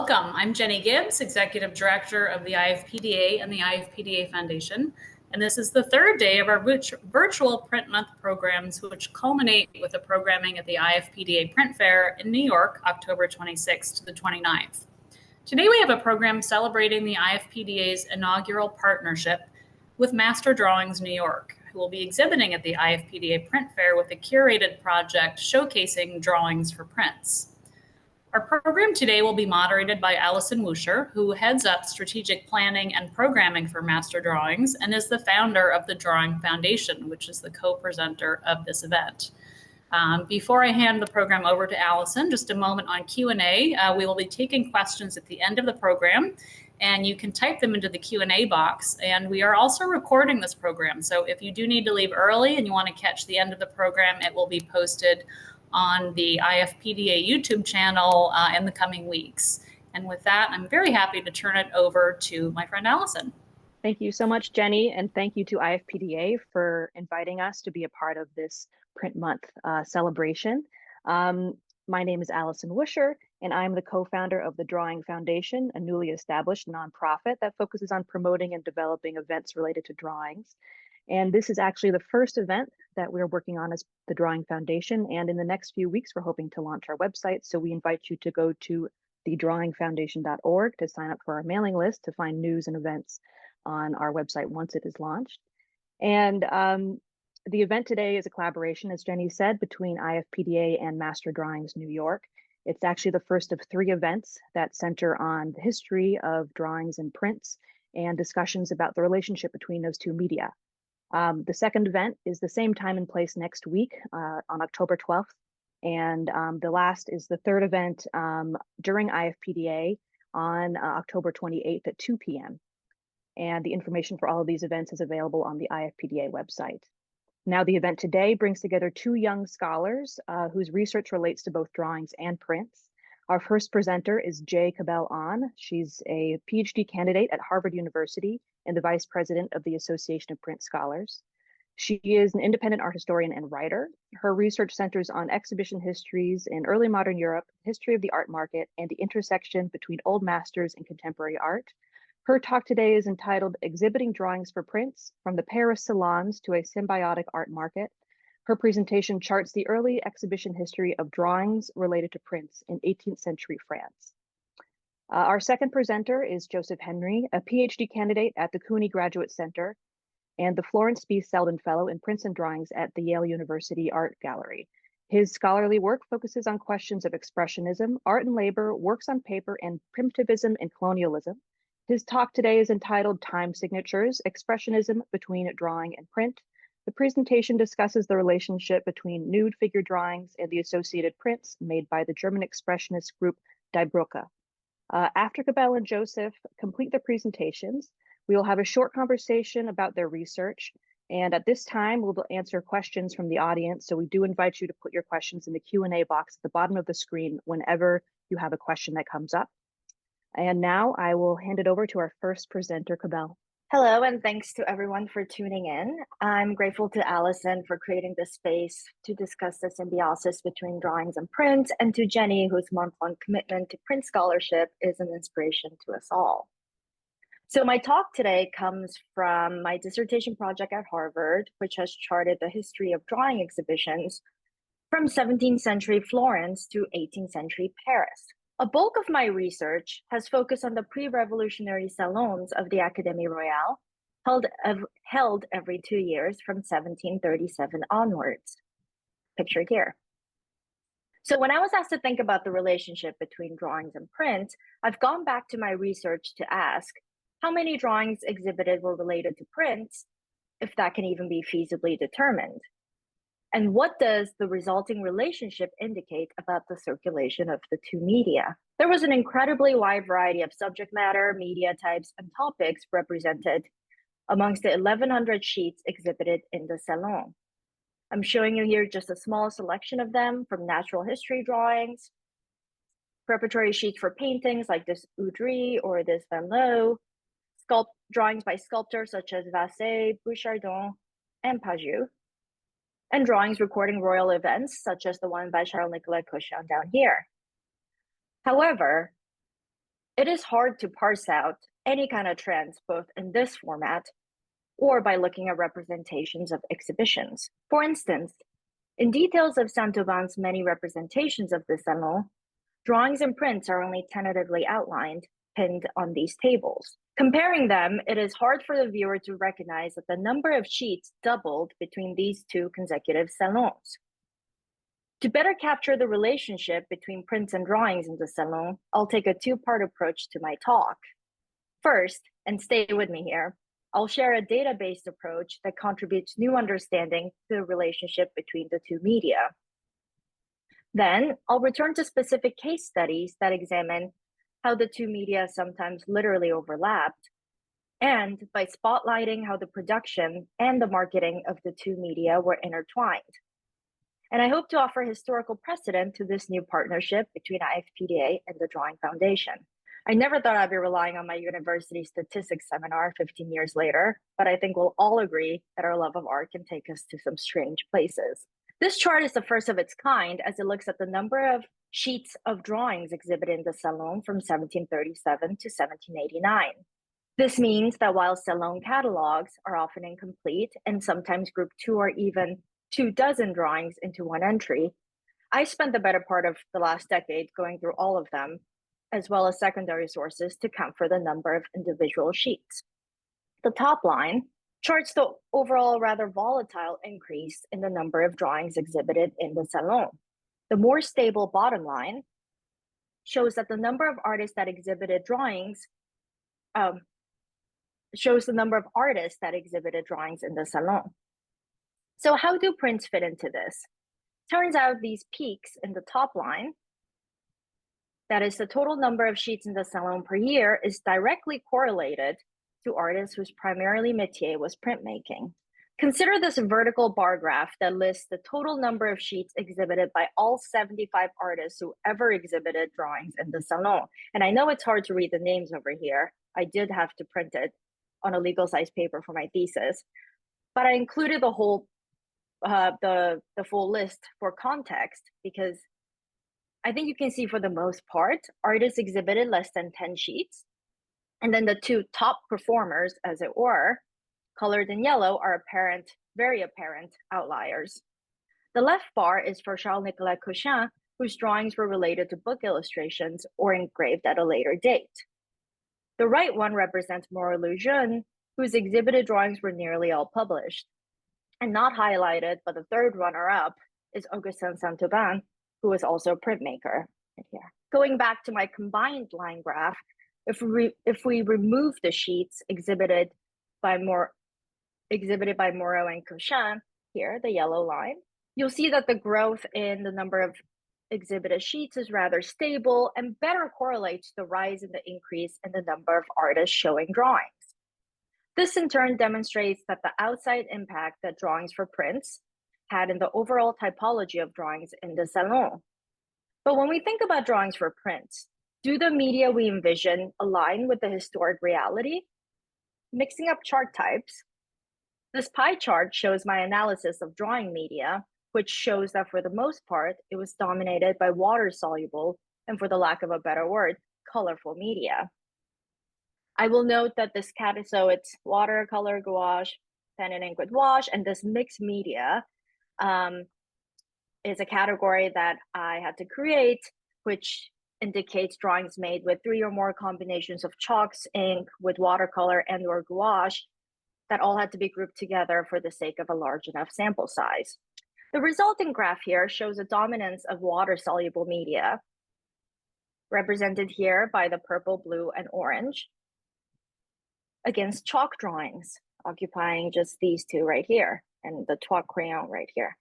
Welcome. I'm Jenny Gibbs, Executive Director of the IFPDA and the IFPDA Foundation, and this is the third day of our virtual Print Month programs, which culminate with the programming at the IFPDA Print Fair in New York, October 26th to the 29th. Today we have a program celebrating the IFPDA's inaugural partnership with Master Drawings New York, who will be exhibiting at the IFPDA Print Fair with a curated project showcasing drawings for prints. Our program today will be moderated by Allison Wuscher, who heads up strategic planning and programming for Master Drawings and is the founder of the Drawing Foundation, which is the co-presenter of this event. Before I hand the program over to Allison, just a moment on Q&A. We will be taking questions at the end of the program, and you can type them into the Q&A box. And we are also recording this program, so if you do need to leave early and you want to catch the end of the program, it will be posted on the IFPDA YouTube channel in the coming weeks. And with that, I'm very happy to turn it over to my friend Allison. Thank you so much, Jenny, and thank you to IFPDA for inviting us to be a part of this Print Month celebration. My name is Allison Wuscher, and I'm the co-founder of the Drawing Foundation, a newly established nonprofit that focuses on promoting and developing events related to drawings. And this is actually the first event that we're working on as the Drawing Foundation. And in the next few weeks, we're hoping to launch our website. So we invite you to go to thedrawingfoundation.org to sign up for our mailing list to find news and events on our website once it is launched. And the event today is a collaboration, as Jenny said, between IFPDA and Master Drawings New York. It's actually the first of 3 events that center on the history of drawings and prints and discussions about the relationship between those two media. The second event is the same time and place next week on October 12th. And the last is the third event during IFPDA on October 28th at 2 p.m. And the information for all of these events is available on the IFPDA website. Now, the event today brings together 2 young scholars whose research relates to both drawings and prints. Our first presenter is Jay Cabell-On. She's a PhD candidate at Harvard University and the vice president of the Association of Print Scholars. She is an independent art historian and writer. Her research centers on exhibition histories in early modern Europe, history of the art market, and the intersection between old masters and contemporary art. Her talk today is entitled Exhibiting Drawings for Prints, From the Paris Salons to a Symbiotic Art Market. Her presentation charts the early exhibition history of drawings related to prints in 18th century France. Our second presenter is Joseph Henry, a PhD candidate at the Cooney Graduate Center and the Florence B. Selden Fellow in Prints and Drawings at the Yale University Art Gallery. His scholarly work focuses on questions of expressionism, art and labor, works on paper, and primitivism and colonialism. His talk today is entitled Time Signatures, Expressionism Between Drawing and Print. The presentation discusses the relationship between nude figure drawings and the associated prints made by the German Expressionist group Die Brücke. After Cabell and Joseph complete their presentations, we will have a short conversation about their research. And at this time, we'll answer questions from the audience. So we do invite you to put your questions in the Q&A box at the bottom of the screen whenever you have a question that comes up. And now I will hand it over to our first presenter, Cabell. Hello, and thanks to everyone for tuning in. I'm grateful to Allison for creating this space to discuss the symbiosis between drawings and print, and to Jenny, whose month-long commitment to print scholarship is an inspiration to us all. So my talk today comes from my dissertation project at Harvard, which has charted the history of drawing exhibitions from 17th century Florence to 18th century Paris. A bulk of my research has focused on the pre-revolutionary salons of the Académie Royale, held every 2 years from 1737 onwards, pictured here. So when I was asked to think about the relationship between drawings and print, I've gone back to my research to ask how many drawings exhibited were related to prints, if that can even be feasibly determined. And what does the resulting relationship indicate about the circulation of the two media? There was an incredibly wide variety of subject matter, media types, and topics represented amongst the 1,100 sheets exhibited in the Salon. I'm showing you here just a small selection of them, from natural history drawings, preparatory sheets for paintings like this Oudry or this Van Loo, drawings by sculptors such as Vasset, Bouchardon, and Pajou, and drawings recording royal events, such as the one by Charles-Nicolas Cauchon down here. However, It is hard to parse out any kind of trends, both in this format or by looking at representations of exhibitions. For instance, in details of Saint-Aubin's many representations of the Salon, drawings and prints are only tentatively outlined, pinned on these tables. Comparing them, it is hard for the viewer to recognize that the number of sheets doubled between these two consecutive salons. To better capture the relationship between prints and drawings in the Salon, I'll take a two-part approach to my talk. First, and stay with me here, I'll share a data-based approach that contributes new understanding to the relationship between the two media. Then, I'll return to specific case studies that examine how the two media sometimes literally overlapped, and by spotlighting how the production and the marketing of the two media were intertwined. And I hope to offer historical precedent to this new partnership between IFPDA and the Drawing Foundation. I never thought I'd be relying on my university statistics seminar 15 years later, but I think we'll all agree that our love of art can take us to some strange places. This chart is the first of its kind as it looks at the number of sheets of drawings exhibited in the Salon from 1737 to 1789. This means that while Salon catalogs are often incomplete and sometimes group 2 or even 24 drawings into one entry, I spent the better part of the last decade going through all of them, as well as secondary sources to count for the number of individual sheets. The top line charts the overall rather volatile increase in the number of drawings exhibited in the Salon. The more stable bottom line shows that the number of artists that exhibited drawings shows the number of artists that exhibited drawings in the Salon. So how do prints fit into this? Turns out these peaks in the top line, that is the total number of sheets in the Salon per year, is directly correlated to artists whose primarily métier was printmaking. Consider this vertical bar graph that lists the total number of sheets exhibited by all 75 artists who ever exhibited drawings in the Salon. And I know it's hard to read the names over here. I did have to print it on a legal size paper for my thesis, but I included the whole the full list for context because I think you can see for the most part, artists exhibited less than 10 sheets. And then the two top performers, as it were, colored in yellow, are apparent, very apparent outliers. The left bar is for Charles-Nicolas Cochin, whose drawings were related to book illustrations or engraved at a later date. The right one represents Moreau Lejeune, whose exhibited drawings were nearly all published. And not highlighted, but the third runner-up is Augustin Saint-Aubin, who was also a printmaker. Here. Going back to my combined line graph, if we remove the sheets exhibited by Moreau and Cochin, here, the yellow line, you'll see that the growth in the number of exhibited sheets is rather stable and better correlates the rise in the increase in the number of artists showing drawings. This in turn demonstrates that the outside impact that drawings for prints had in the overall typology of drawings in the Salon. But when we think about drawings for prints, do the media we envision align with the historic reality? Mixing up chart types, this pie chart shows my analysis of drawing media, which shows that for the most part, it was dominated by water-soluble, and for the lack of a better word, colorful media. I will note that this so it's watercolor, gouache, pen and ink with wash, and this mixed media is a category that I had to create, which indicates drawings made with 3 or more combinations of chalks, ink, with watercolor and or gouache that all had to be grouped together for the sake of a large enough sample size. The resulting graph here shows a dominance of water-soluble media, represented here by the purple, blue, and orange, against chalk drawings, occupying just these two right here, and the trois crayon right here.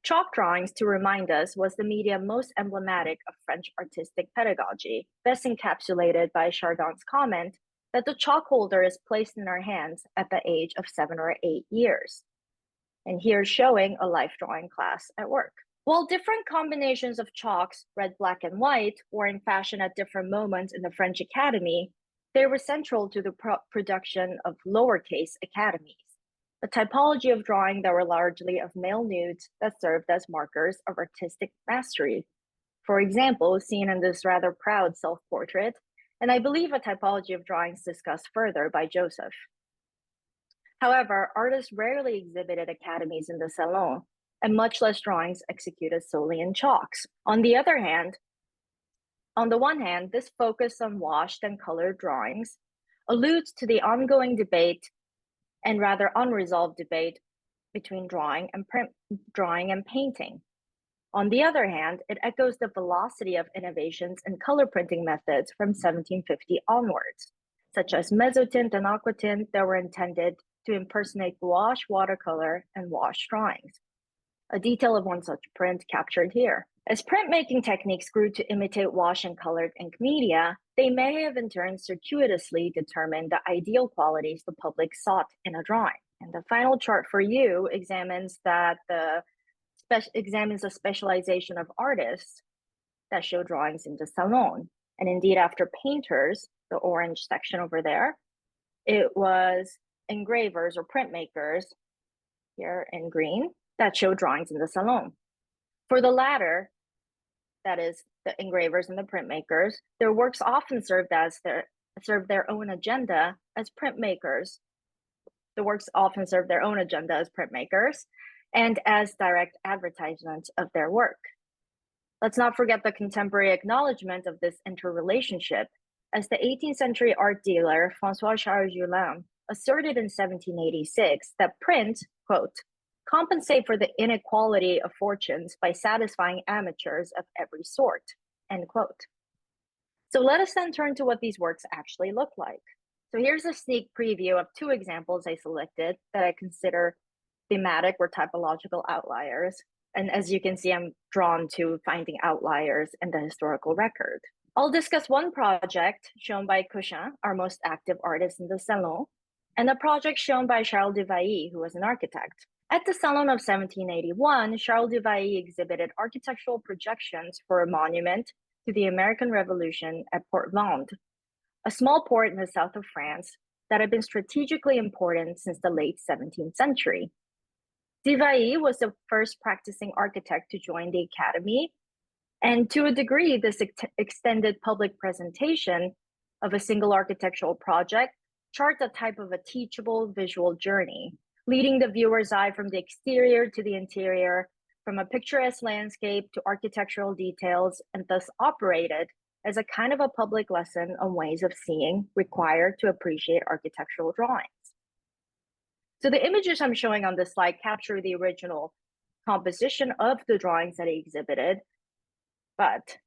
Chalk drawings, to remind us, was the media most emblematic of French artistic pedagogy, best encapsulated by Chardin's comment that the chalk holder is placed in our hands at the age of 7 or 8 years. And here's showing a life drawing class at work. While different combinations of chalks, red, black, and white, were in fashion at different moments in the French Academy, they were central to the production of lowercase academies, a typology of drawing that were largely of male nudes that served as markers of artistic mastery For example, seen in this rather proud self-portrait, and I believe a typology of drawings discussed further by Joseph. However, artists rarely exhibited academies in the Salon, and much less drawings executed solely in chalks. On the one hand, this focus on washed and colored drawings alludes to the ongoing debate and rather unresolved debate between drawing and painting. On the other hand, it echoes the velocity of innovations in color printing methods from 1750 onwards, such as mezzotint and aquatint that were intended to impersonate gouache, watercolor, and wash drawings. A detail of one such print captured here. As printmaking techniques grew to imitate wash and colored ink media, they may have in turn circuitously determined the ideal qualities the public sought in a drawing. And the final chart for you examines the specialization of artists that show drawings in the Salon. And indeed, after painters, the orange section over there, it was engravers or printmakers here in green that show drawings in the Salon. For the latter, that is the engravers and the printmakers, their works often served their own agenda as printmakers. The works often serve their own agenda as printmakers and as direct advertisements of their work. Let's not forget the contemporary acknowledgement of this interrelationship, as the 18th century art dealer François-Charles Julin asserted in 1786 that print, quote, compensate for the inequality of fortunes by satisfying amateurs of every sort, end quote. So let us then turn to what these works actually look like. So here's a sneak preview of two examples I selected that I consider thematic or typological outliers. And as you can see, I'm drawn to finding outliers in the historical record. I'll discuss one project shown by Cochin, our most active artist in the Salon, and a project shown by Charles Duvailly, who was an architect. At the Salon of 1781, Charles Duvailly exhibited architectural projections for a monument to the American Revolution at Port Vende, a small port in the south of France that had been strategically important since the late 17th century. Duvailly was the first practicing architect to join the Academy, and to a degree, this extended public presentation of a single architectural project charts a type of a teachable visual journey, leading the viewer's eye from the exterior to the interior, from a picturesque landscape to architectural details, and thus operated as a kind of a public lesson on ways of seeing required to appreciate architectural drawings. So the images I'm showing on this slide capture the original composition of the drawings that he exhibited, but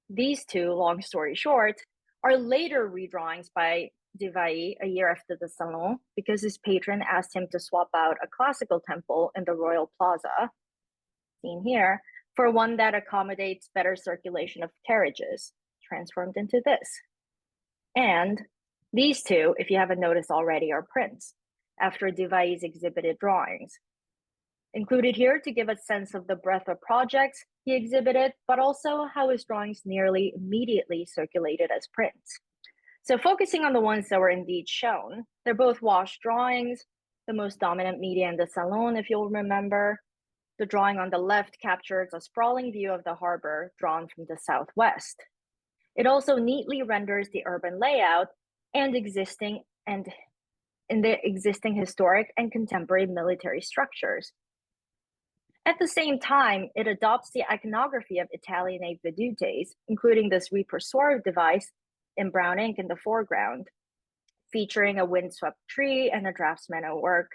these two, long story short, are later redrawings by Duvailly a year after the Salon because his patron asked him to swap out a classical temple in the Royal Plaza, seen here, for one that accommodates better circulation of carriages, transformed into this. And these two, if you haven't noticed already, are prints after Duvailly's exhibited drawings. Included here to give a sense of the breadth of projects he exhibited, but also how his drawings nearly immediately circulated as prints. So focusing on the ones that were indeed shown, they're both wash drawings, the most dominant media in the Salon, if you'll remember. The drawing on the left captures a sprawling view of the harbor drawn from the southwest. It also neatly renders the urban layout and in the existing historic and contemporary military structures. At the same time, it adopts the iconography of Italianate vedutes, including this repertoire device in brown ink in the foreground, featuring a windswept tree and a draftsman at work,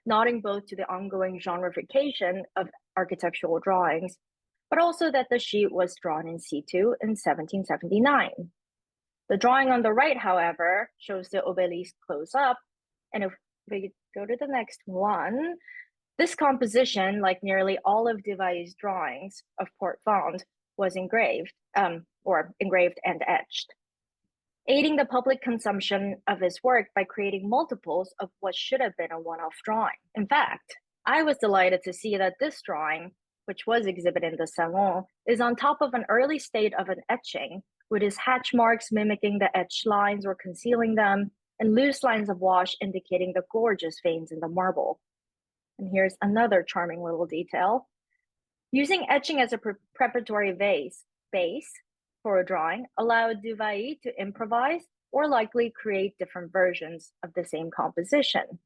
nodding both to the ongoing genreification of architectural drawings, but also that the sheet was drawn in situ in 1779. The drawing on the right, however, shows the obelisk close up, and if we go to the next one, this composition, like nearly all of Duvailly's drawings of Port Vende, was engraved and etched, aiding the public consumption of his work by creating multiples of what should have been a one-off drawing. In fact, I was delighted to see that this drawing, which was exhibited in the Salon, is on top of an early state of an etching, with his hatch marks mimicking the etched lines or concealing them, and loose lines of wash indicating the gorgeous veins in the marble. And here's another charming little detail. Using etching as a preparatory base for a drawing allowed Duvailly to improvise or likely create different versions of the same composition.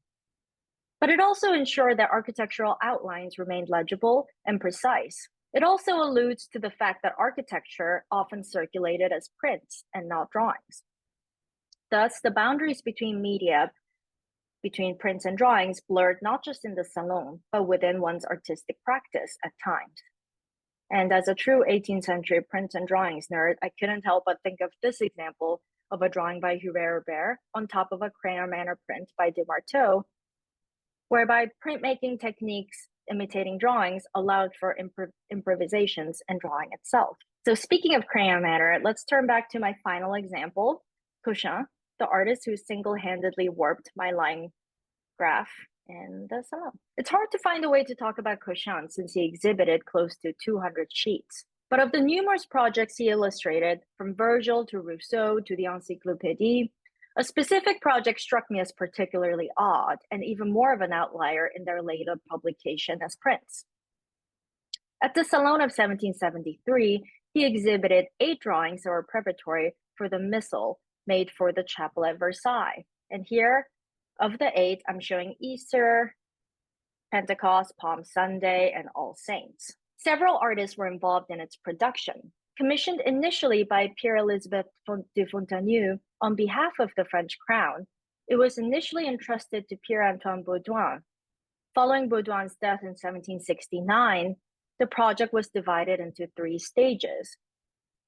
But it also ensured that architectural outlines remained legible and precise. It also alludes to the fact that architecture often circulated as prints and not drawings. Thus, the boundaries between media, between prints and drawings, blurred not just in the salon, but within one's artistic practice at times. And as a true 18th century prints and drawings nerd, I couldn't help but think of this example of a drawing by Hubert on top of a crayon manner print by Desmarteau, whereby printmaking techniques imitating drawings allowed for improvisations and drawing itself. So speaking of crayon manner, let's turn back to my final example, Cauchin, the artist who single-handedly warped my line graph in the salon. It's hard to find a way to talk about Cauchin since he exhibited close to 200 sheets. But of the numerous projects he illustrated, from Virgil to Rousseau to the Encyclopédie, a specific project struck me as particularly odd and even more of an outlier in their later publication as prints. At the Salon of 1773, he exhibited 8 drawings that were preparatory for the Missal made for the chapel at Versailles. And here, of the 8, I'm showing Easter, Pentecost, Palm Sunday, and All Saints. Several artists were involved in its production. Commissioned initially by Pierre-Elizabeth de Fontainebleau on behalf of the French crown, it was initially entrusted to Pierre-Antoine Baudouin. Following Baudouin's death in 1769, the project was divided into 3 stages.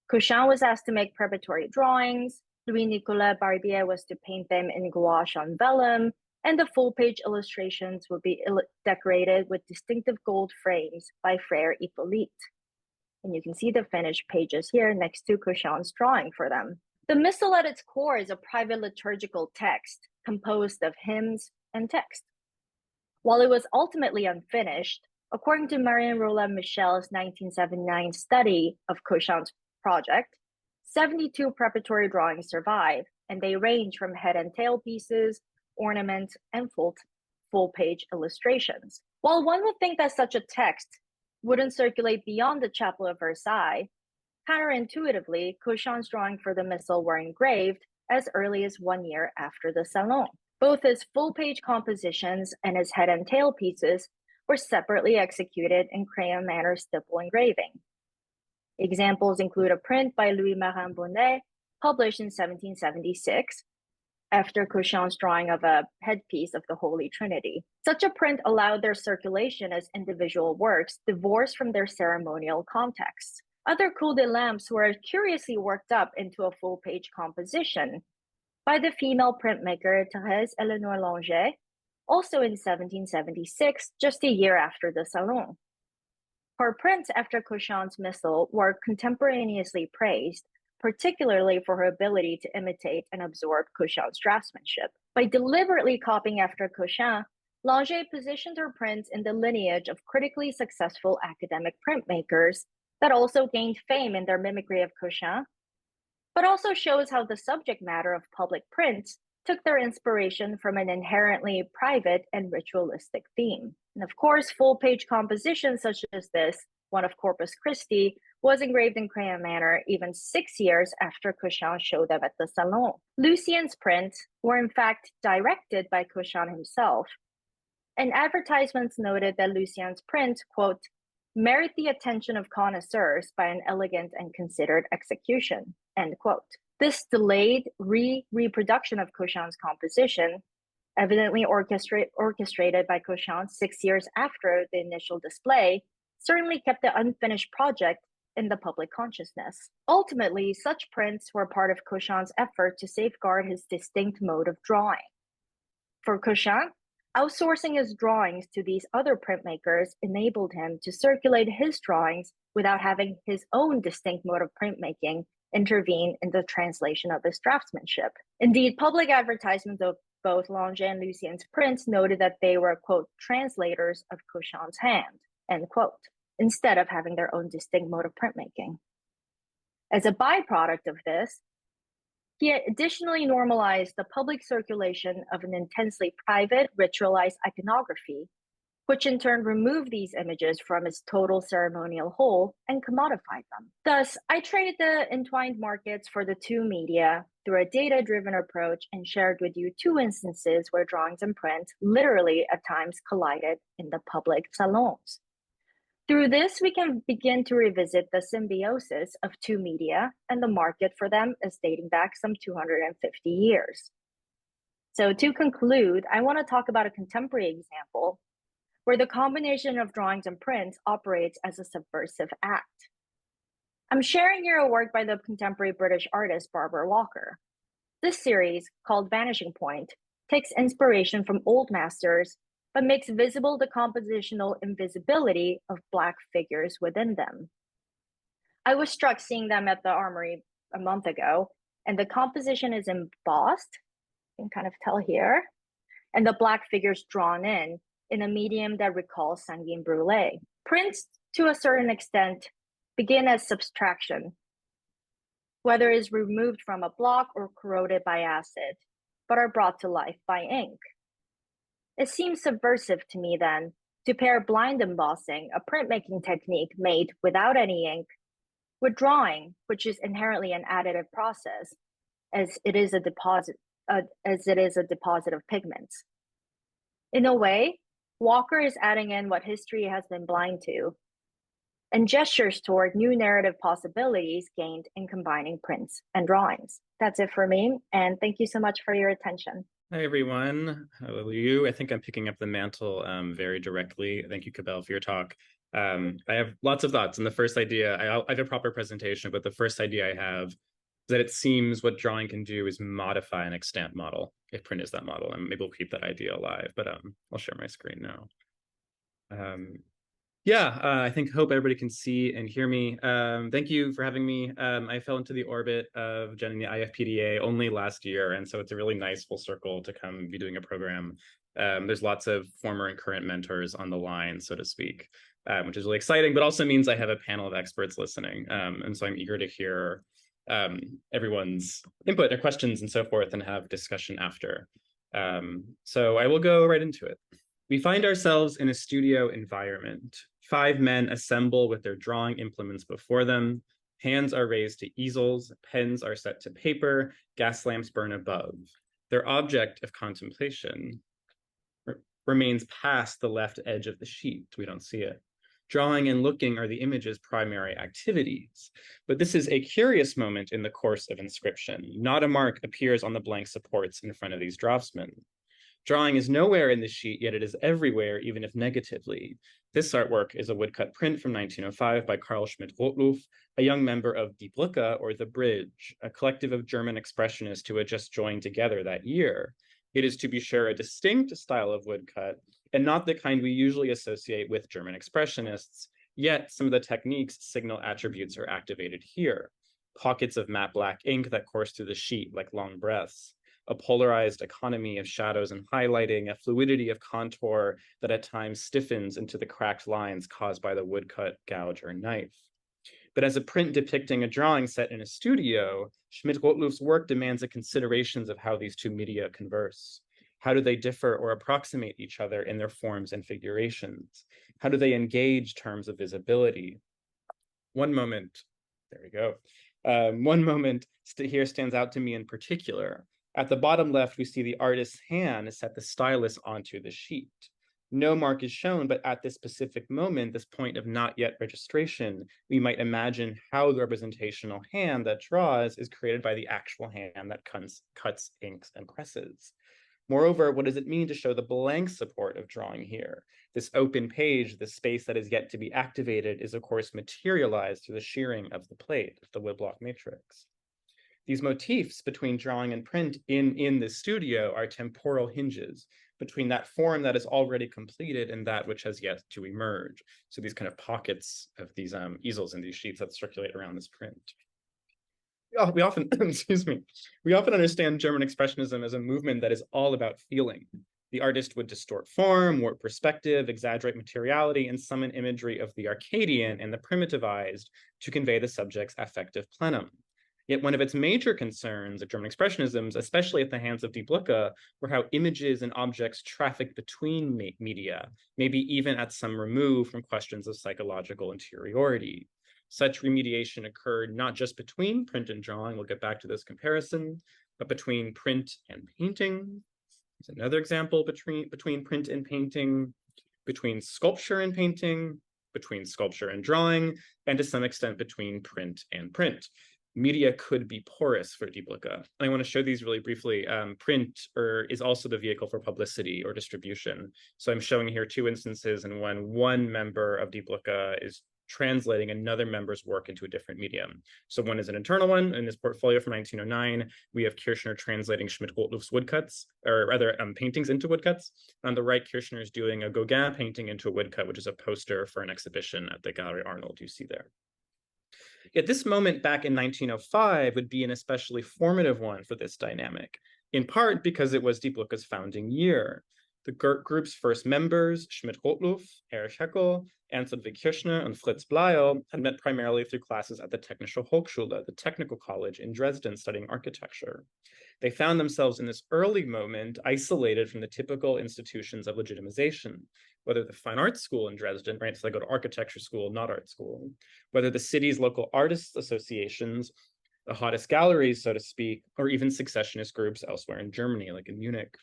Cauchin was asked to make preparatory drawings, Louis-Nicolas Barbier was to paint them in gouache on vellum, and the full-page illustrations would be decorated with distinctive gold frames by Frère Hippolyte. And you can see the finished pages here next to Cauchin's drawing for them. The Missal at its core is a private liturgical text composed of hymns and text. While it was ultimately unfinished, according to Marianne Roland Michel's 1979 study of Cauchin's project, 72 preparatory drawings survive, and they range from head and tail pieces, ornaments, and full-page illustrations. While one would think that such a text wouldn't circulate beyond the Chapel of Versailles, counterintuitively, Cauchin's drawing for the Missal were engraved as early as 1 year after the Salon. Both his full-page compositions and his head and tail pieces were separately executed in crayon manner stipple engraving. Examples include a print by Louis Marin Bonnet, published in 1776, after Cauchin's drawing of a headpiece of the Holy Trinity. Such a print allowed their circulation as individual works, divorced from their ceremonial context. Other coups de lamps were curiously worked up into a full-page composition by the female printmaker Thérèse Éléonore Langeais, also in 1776, just a year after the Salon. Her prints after Cauchin's Missal were contemporaneously praised, particularly for her ability to imitate and absorb Cauchin's draftsmanship. By deliberately copying after Cauchin, Langeais positioned her prints in the lineage of critically successful academic printmakers that also gained fame in their mimicry of Cauchin, but also shows how the subject matter of public prints took their inspiration from an inherently private and ritualistic theme. And of course, full-page compositions such as this, one of Corpus Christi, was engraved in crayon manner even 6 years after Cauchin showed them at the Salon. Lucien's prints were in fact directed by Cauchin himself, and advertisements noted that Lucien's prints, quote, merit the attention of connoisseurs by an elegant and considered execution, end quote. This delayed reproduction of Cauchin's composition, evidently orchestrated by Cauchin 6 years after the initial display, certainly kept the unfinished project in the public consciousness. Ultimately, such prints were part of Cauchin's effort to safeguard his distinct mode of drawing. For Cauchin, outsourcing his drawings to these other printmakers enabled him to circulate his drawings without having his own distinct mode of printmaking intervene in the translation of his draftsmanship. Indeed, public advertisements of both Langeais and Lucien's prints noted that they were, quote, translators of Cauchin's hand, end quote, instead of having their own distinct mode of printmaking. As a byproduct of this, he additionally normalized the public circulation of an intensely private, ritualized iconography which in turn removed these images from its total ceremonial whole and commodified them. Thus, I traded the entwined markets for the two media through a data-driven approach and shared with you two instances where drawings and print literally at times collided in the public salons. Through this, we can begin to revisit the symbiosis of two media and the market for them is dating back some 250 years. So to conclude, I want to talk about a contemporary example where the combination of drawings and prints operates as a subversive act. I'm sharing here a work by the contemporary British artist Barbara Walker. This series, called Vanishing Point, takes inspiration from old masters, but makes visible the compositional invisibility of Black figures within them. I was struck seeing them at the Armory a month ago, and the composition is embossed, you can kind of tell here, and the Black figures drawn in a medium that recalls sanguine brulee. Prints, to a certain extent, begin as subtraction, whether it is removed from a block or corroded by acid, but are brought to life by ink. It seems subversive to me then to pair blind embossing, a printmaking technique made without any ink, with drawing, which is inherently an additive process, as it is a deposit of pigments. In a way, Walker is adding in what history has been blind to, and gestures toward new narrative possibilities gained in combining prints and drawings. That's it for me, and thank you so much for your attention. Hi, everyone. How are you? I think I'm picking up the mantle very directly. Thank you, Cabell, for your talk. I have lots of thoughts. And the first idea, I have a proper presentation, but the first idea I have is that it seems what drawing can do is modify an extant model, if print is that model. And maybe we'll keep that idea alive, but I'll share my screen now. I hope everybody can see and hear me. Thank you for having me. I fell into the orbit of joining the IFPDA only last year, and so it's a really nice full circle to come be doing a program. There's lots of former and current mentors on the line, so to speak, which is really exciting, but also means I have a panel of experts listening. And so I'm eager to hear everyone's input, their questions, and so forth, and have discussion after. So I will go right into it. We find ourselves in a studio environment. 5 men assemble with their drawing implements before them. Hands are raised to easels, pens are set to paper, gas lamps burn above. Their object of contemplation remains past the left edge of the sheet. We don't see it. Drawing and looking are the image's primary activities. But this is a curious moment in the course of inscription. Not a mark appears on the blank supports in front of these draftsmen. Drawing is nowhere in the sheet, yet it is everywhere, even if negatively. This artwork is a woodcut print from 1905 by Carl Schmidt-Rottluff, a young member of Die Brücke, or The Bridge, a collective of German Expressionists who had just joined together that year. It is, to be sure, a distinct style of woodcut, and not the kind we usually associate with German Expressionists, yet some of the technique's signal attributes are activated here. Pockets of matte black ink that course through the sheet like long breaths, a polarized economy of shadows and highlighting, a fluidity of contour that at times stiffens into the cracked lines caused by the woodcut, gouge, or knife. But as a print depicting a drawing set in a studio, Schmidt-Rottluff's work demands a considerations of how these two media converse. How do they differ or approximate each other in their forms and figurations? How do they engage terms of visibility? One moment, there we go. One moment here stands out to me in particular. At the bottom left, we see the artist's hand set the stylus onto the sheet. No mark is shown, but at this specific moment, this point of not yet registration, we might imagine how the representational hand that draws is created by the actual hand that cuts, inks, and presses. Moreover, what does it mean to show the blank support of drawing here? This open page, the space that is yet to be activated, is of course materialized through the shearing of the plate, the woodblock matrix. These motifs between drawing and print in the studio are temporal hinges between that form that is already completed and that which has yet to emerge. So these kind of pockets of these easels and these sheets that circulate around this print. We often, we often understand German Expressionism as a movement that is all about feeling. The artist would distort form, warp perspective, exaggerate materiality, and summon imagery of the Arcadian and the primitivized to convey the subject's affective plenum. Yet one of its major concerns of German Expressionism, especially at the hands of Die Brücke, were how images and objects traffic between media, maybe even at some remove from questions of psychological interiority. Such remediation occurred not just between print and drawing, we'll get back to this comparison, but between print and painting. There's another example between print and painting, between sculpture and painting, between sculpture and drawing, and to some extent between print and print. Media could be porous for Die Brücke. I want to show these really briefly. Print is also the vehicle for publicity or distribution. So I'm showing here two instances in when one member of Die Brücke is translating another member's work into a different medium. So one is an internal one. In this portfolio from 1909, we have Kirchner translating Schmidt-Rottluff's woodcuts, or rather paintings into woodcuts. On the right, Kirchner is doing a Gauguin painting into a woodcut, which is a poster for an exhibition at the Galerie Arnold you see there. Yet this moment back in 1905 would be an especially formative one for this dynamic, in part because it was Die Brücke's founding year. The group's first members, Schmidt-Rottluff, Erich Heckel, Ernst Ludwig Kirchner, and Fritz Bleyl, had met primarily through classes at the Technische Hochschule, the technical college in Dresden, studying architecture. They found themselves in this early moment isolated from the typical institutions of legitimization, whether the fine arts school in Dresden, right, so they go to architecture school, not art school, whether the city's local artists associations, the hottest galleries, so to speak, or even successionist groups elsewhere in Germany, like in Munich.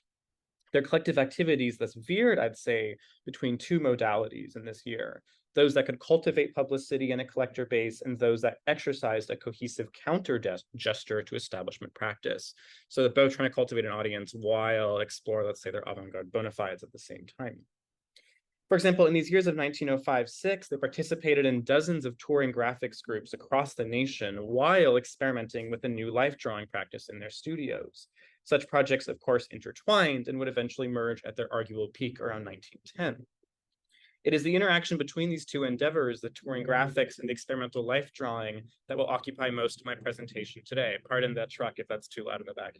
Their collective activities thus veered, I'd say, between two modalities in this year, those that could cultivate publicity and a collector base, and those that exercised a cohesive counter gesture to establishment practice. So they're both trying to cultivate an audience while explore, let's say, their avant-garde bona fides at the same time. For example, in these years of 1905-6, they participated in dozens of touring graphics groups across the nation while experimenting with a new life drawing practice in their studios. Such projects, of course, intertwined and would eventually merge at their arguable peak around 1910. It is the interaction between these two endeavors, the touring graphics and the experimental life drawing, that will occupy most of my presentation today. Pardon that truck if that's too loud in the back.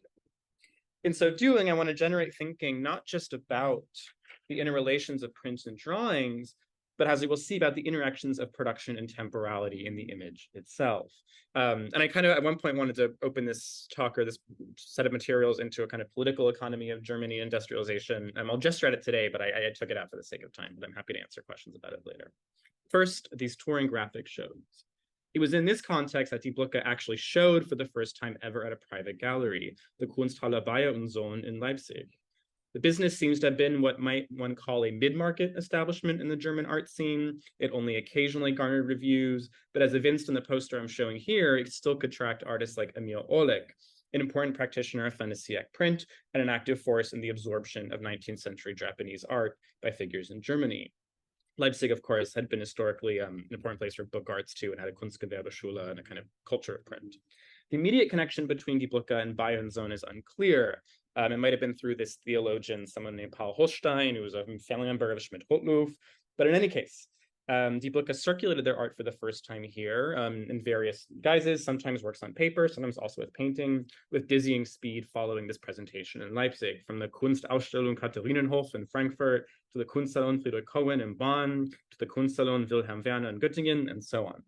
In so doing, I want to generate thinking not just about the interrelations of prints and drawings, but as we will see, about the interactions of production and temporality in the image itself. And I kind of, at one point, wanted to open this talk or this set of materials into a kind of political economy of Germany industrialization. I'll gesture at it today, but I took it out for the sake of time, but I'm happy to answer questions about it later. First, these touring graphic shows. It was in this context that Die Brücke actually showed for the first time ever at a private gallery, the Kunsthalle Bayer und Sohn in Leipzig. The business seems to have been what might one call a mid-market establishment in the German art scene. It only occasionally garnered reviews, but as evinced in the poster I'm showing here, it still could attract artists like Emil Oleg, an important practitioner of fin de siècle print and an active force in the absorption of 19th century Japanese art by figures in Germany. Leipzig, of course, had been historically an important place for book arts too, and had a Kunstgewerbeschule and a kind of culture of print. The immediate connection between Die Brücke and Bayer und Sohn is unclear. It might have been through this theologian, someone named Paul Holstein, who was a family member of Schmidt-Rottluff. But in any case, Die Brücke circulated their art for the first time here in various guises, sometimes works on paper, sometimes also with painting, with dizzying speed following this presentation in Leipzig, from the Kunstausstellung Katharinenhof in Frankfurt, to the Kunstsalon Friedrich Cohen in Bonn, to the Kunstsalon Wilhelm Werner in Göttingen, and so on.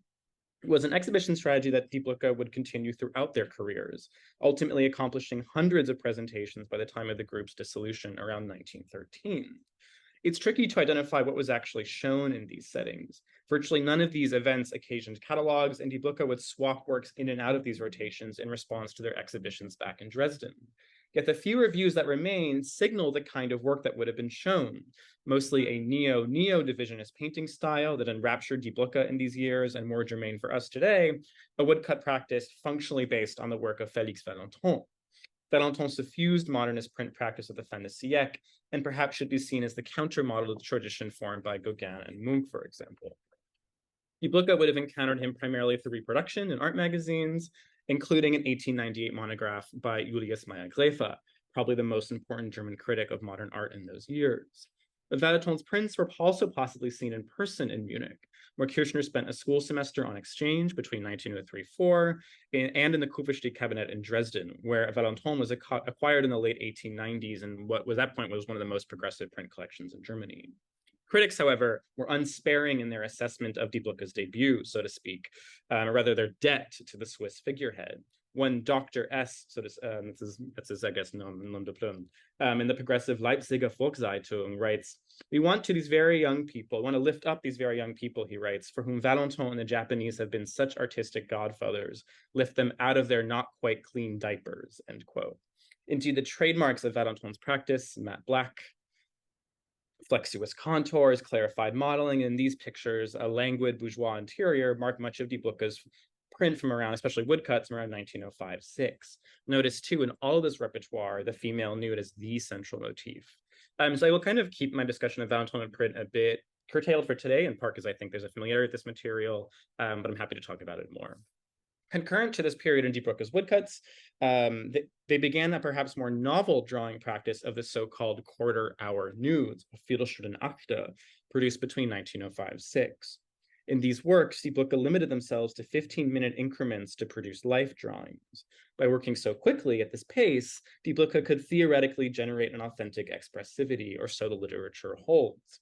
It was an exhibition strategy that Die Brücke would continue throughout their careers, ultimately accomplishing hundreds of presentations by the time of the group's dissolution around 1913. It's tricky to identify what was actually shown in these settings. Virtually none of these events occasioned catalogs, and Die Brücke would swap works in and out of these rotations in response to their exhibitions back in Dresden. Yet the few reviews that remain signal the kind of work that would have been shown, mostly a neo-divisionist painting style that enraptured Die Brücke in these years, and more germane for us today, a woodcut practice functionally based on the work of Félix Valentin. Valentin suffused modernist print practice of the fin de siècle, and perhaps should be seen as the counter-model of the tradition formed by Gauguin and Munch, for example. Die Brücke would have encountered him primarily through reproduction in art magazines, including an 1898 monograph by Julius Meyer-Gräfe, probably the most important German critic of modern art in those years. But Valentin's prints were also possibly seen in person in Munich, where Kirchner spent a school semester on exchange between 1903-4 and in the Kupferstieg cabinet in Dresden, where Valentin was acquired in the late 1890s and what was at that point was one of the most progressive print collections in Germany. Critics, however, were unsparing in their assessment of Die Brücke's debut, so to speak, or rather their debt to the Swiss figurehead. One Dr. S, so that's his, I guess, nom de plume, in the progressive Leipziger Volkszeitung writes, we want to lift up these very young people, he writes, for whom Valentin and the Japanese have been such artistic godfathers, lift them out of their not quite clean diapers, end quote. Indeed, the trademarks of Valentin's practice, matte black, flexuous contours, clarified modeling, and in these pictures, a languid bourgeois interior mark much of Die Brücke's print from around, especially woodcuts from around 1905-6. Notice too, in all of this repertoire, the female nude is the central motif. So I will kind of keep my discussion of Valentin print a bit curtailed for today, in part because I think there's a familiarity with this material, but I'm happy to talk about it more. Concurrent to this period in Die Brücke's woodcuts, they began a perhaps more novel drawing practice of the so-called quarter-hour nudes, Viertelstundenakte, produced between 1905-6. In these works, Die Brücke limited themselves to 15-minute increments to produce life drawings. By working so quickly at this pace, Die Brücke could theoretically generate an authentic expressivity, or so the literature holds.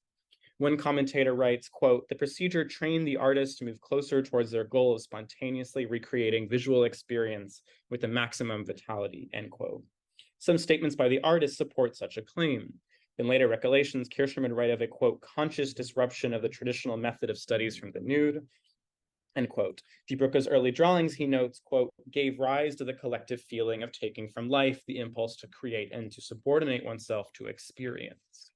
One commentator writes, quote, the procedure trained the artists to move closer towards their goal of spontaneously recreating visual experience with the maximum vitality, end quote. Some statements by the artist support such a claim. In later recollections, Kirchner would write of a, quote, conscious disruption of the traditional method of studies from the nude, end quote. Die Brücke's early drawings, he notes, quote, gave rise to the collective feeling of taking from life the impulse to create and to subordinate oneself to experience.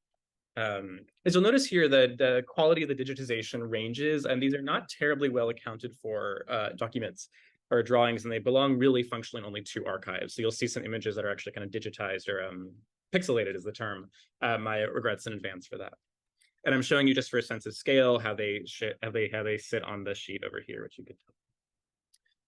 As you'll notice here, the quality of the digitization ranges, and these are not terribly well accounted for documents or drawings, and they belong really functionally only to archives. So you'll see some images that are actually kind of digitized or pixelated is the term. My regrets in advance for that. And I'm showing you just for a sense of scale how they sit on the sheet over here, which you could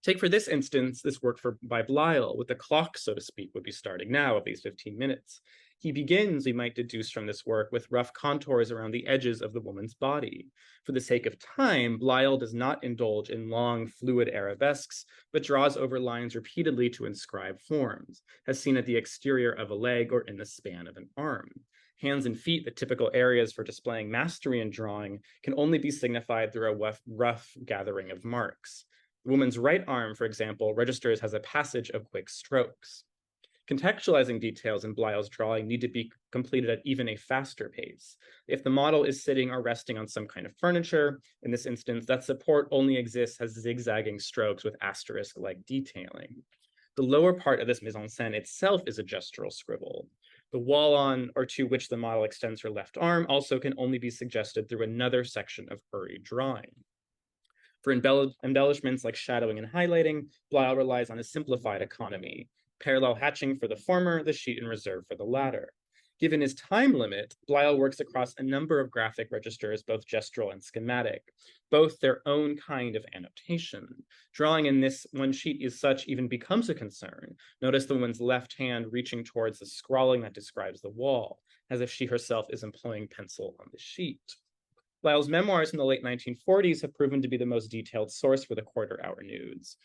take for this instance, this work by Blyle, with the clock, so to speak, would be starting now of these 15 minutes. He begins, we might deduce from this work, with rough contours around the edges of the woman's body. For the sake of time, Blyle does not indulge in long, fluid arabesques, but draws over lines repeatedly to inscribe forms, as seen at the exterior of a leg or in the span of an arm. Hands and feet, the typical areas for displaying mastery in drawing, can only be signified through a rough gathering of marks. The woman's right arm, for example, registers as a passage of quick strokes. Contextualizing details in Blyle's drawing need to be completed at even a faster pace. If the model is sitting or resting on some kind of furniture, in this instance, that support only exists as zigzagging strokes with asterisk-like detailing. The lower part of this mise-en-scène itself is a gestural scribble. The wall on or to which the model extends her left arm also can only be suggested through another section of hurried drawing. For embellishments like shadowing and highlighting, Blyle relies on a simplified economy, parallel hatching for the former, the sheet in reserve for the latter. Given his time limit, Blyle works across a number of graphic registers, both gestural and schematic, both their own kind of annotation. Drawing in this one sheet as such even becomes a concern. Notice the woman's left hand reaching towards the scrawling that describes the wall, as if she herself is employing pencil on the sheet. Lyle's memoirs in the late 1940s have proven to be the most detailed source for the quarter-hour nudes.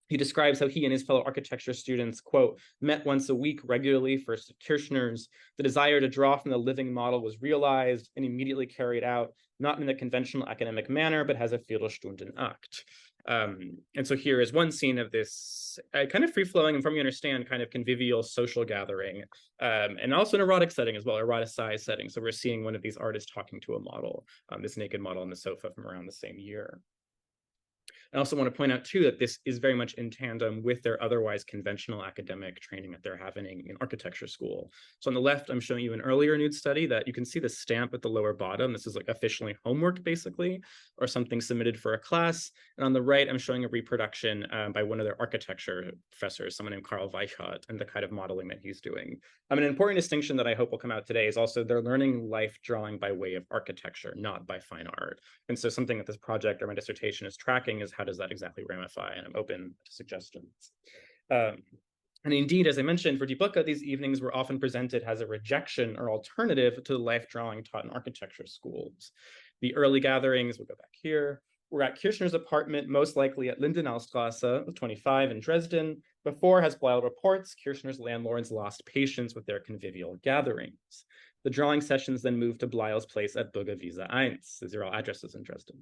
He describes how he and his fellow architecture students, quote, met once a week regularly, first at Kirchner's. The desire to draw from the living model was realized and immediately carried out, not in the conventional academic manner, but as a Viertelstundenakte. And so here is one scene of this kind of free-flowing and, from what you understand, kind of convivial social gathering, and also an erotic setting as well, eroticized setting. So we're seeing one of these artists talking to a model, this naked model on the sofa from around the same year. I also want to point out, too, that this is very much in tandem with their otherwise conventional academic training that they're having in architecture school. So on the left, I'm showing you an earlier nude study that you can see the stamp at the lower bottom. This is like officially homework, basically, or something submitted for a class. And on the right, I'm showing a reproduction by one of their architecture professors, someone named Karl Weichert, and the kind of modeling that he's doing. An important distinction that I hope will come out today is also they're learning life drawing by way of architecture, not by fine art. And so something that this project or my dissertation is tracking is how does that exactly ramify? And I'm open to suggestions. And indeed, as I mentioned, for Die Brücke, these evenings were often presented as a rejection or alternative to the life drawing taught in architecture schools. The early gatherings, we'll go back here, were at Kirchner's apartment, most likely at Lindenaustrasse 25 in Dresden. Before, as Blyle reports, Kirchner's landlords lost patience with their convivial gatherings. The drawing sessions then moved to Bleil's place at Brücke Wiese 1. These are all addresses in Dresden.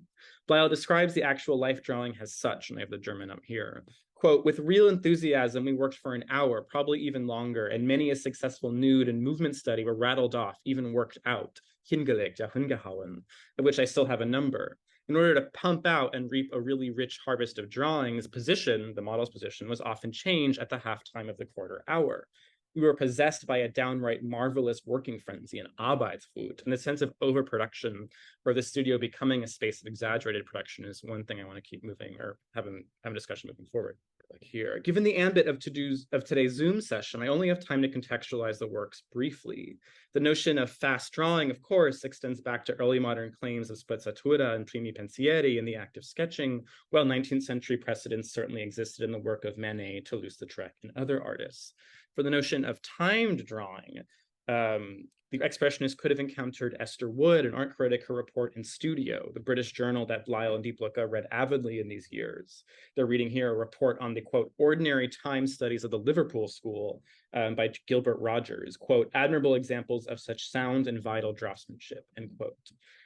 Bleil describes the actual life drawing as such, and I have the German up here. Quote, with real enthusiasm, we worked for an hour, probably even longer, and many a successful nude and movement study were rattled off, even worked out, hingelegt, ja hingehauen, of which I still have a number. In order to pump out and reap a really rich harvest of drawings, position, the model's position, was often changed at the halftime of the quarter hour. We were possessed by a downright marvelous working frenzy, an Arbeitswut, and a sense of overproduction, where the studio becoming a space of exaggerated production is one thing I want to keep moving or have a discussion moving forward. Like here, given the ambit of today's Zoom session, I only have time to contextualize the works briefly. The notion of fast drawing, of course, extends back to early modern claims of sprezzatura and primi pensieri in the act of sketching, while 19th century precedents certainly existed in the work of Manet, Toulouse-Lautrec, and other artists. For the notion of timed drawing, the Expressionists could have encountered Esther Wood, an art critic, her report in Studio, the British journal that Bleil and Brücke read avidly in these years. They're reading here a report on the, quote, ordinary time studies of the Liverpool School by Gilbert Rogers, quote, admirable examples of such sound and vital draftsmanship, end quote.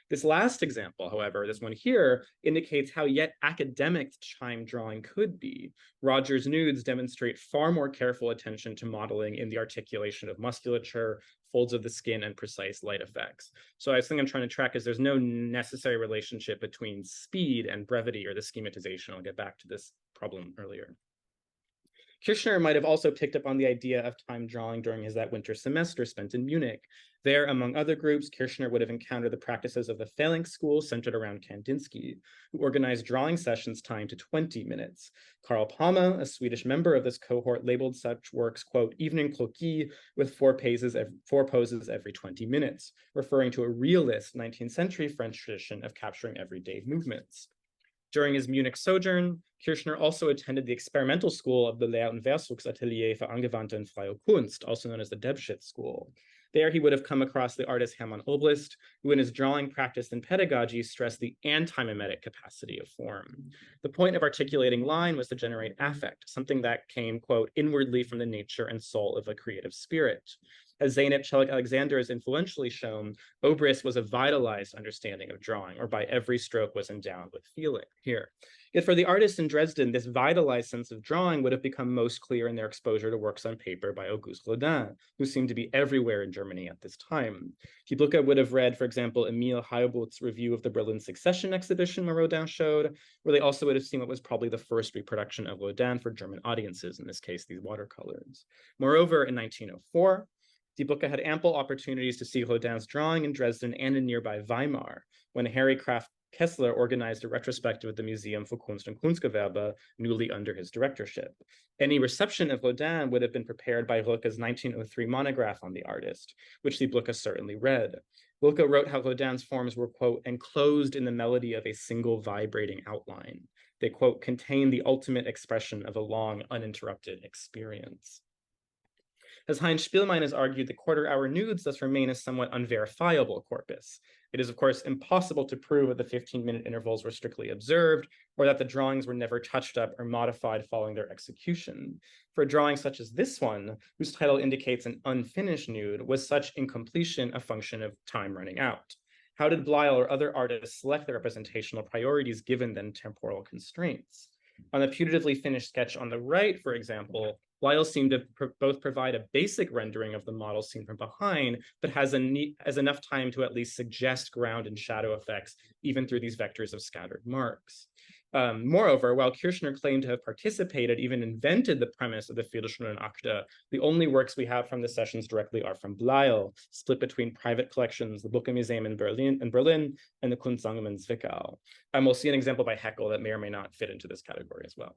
This last example, however, this one here, indicates how yet academic time drawing could be. Rogers' nudes demonstrate far more careful attention to modeling in the articulation of musculature, folds of the skin, and precise light effects. So I think I'm trying to track is there's no necessary relationship between speed and brevity or the schematization. I'll get back to this problem earlier. Kirchner might have also picked up on the idea of time drawing during that winter semester spent in Munich. There, among other groups, Kirchner would have encountered the practices of the Phalanx School centered around Kandinsky, who organized drawing sessions timed to 20 minutes. Carl Palma, a Swedish member of this cohort, labeled such works, quote, evening croquis with four poses every 20 minutes, referring to a realist 19th century French tradition of capturing everyday movements. During his Munich sojourn, Kirchner also attended the experimental school of the Lehr- und Versuchsatelier für angewandte und freie Kunst, also known as the Debschitz School. There, he would have come across the artist Hermann Obrist, who in his drawing practice and pedagogy stressed the anti-mimetic capacity of form. The point of articulating line was to generate affect, something that came, quote, inwardly from the nature and soul of a creative spirit. As Zeynep Çelik-Alexander has influentially shown, Obrist was a vitalized understanding of drawing, or by every stroke was endowed with feeling here. Yet for the artists in Dresden, this vitalized sense of drawing would have become most clear in their exposure to works on paper by Auguste Rodin, who seemed to be everywhere in Germany at this time. Brücke would have read, for example, Emil Heilbuth's review of the Berlin Succession exhibition where Rodin showed, where they also would have seen what was probably the first reproduction of Rodin for German audiences, in this case, these watercolors. Moreover, in 1904, Brücke had ample opportunities to see Rodin's drawing in Dresden and in nearby Weimar, when Harry Kraft Kessler organized a retrospective at the Museum für Kunst und Kunstgewerbe, newly under his directorship. Any reception of Rodin would have been prepared by Brücke's 1903 monograph on the artist, which Brücke certainly read. Brücke wrote how Rodin's forms were, quote, enclosed in the melody of a single vibrating outline. They, quote, contain the ultimate expression of a long, uninterrupted experience. As Heinz Spielmein has argued, the quarter-hour nudes thus remain a somewhat unverifiable corpus. It is, of course, impossible to prove that the 15-minute intervals were strictly observed, or that the drawings were never touched up or modified following their execution. For a drawing such as this one, whose title indicates an unfinished nude, was such incompletion a function of time running out? How did Bleil or other artists select their representational priorities given then temporal constraints? On the putatively finished sketch on the right, for example, Bleil seemed to both provide a basic rendering of the model seen from behind, but has enough time to at least suggest ground and shadow effects, even through these vectors of scattered marks. Moreover, while Kirchner claimed to have participated, even invented the premise of the Viertelstundenakte, the only works we have from the sessions directly are from Bleil, split between private collections, the Brücke Museum in Berlin, and the Kunstsammlung in Zwickau. We'll see an example by Haeckel that may or may not fit into this category as well.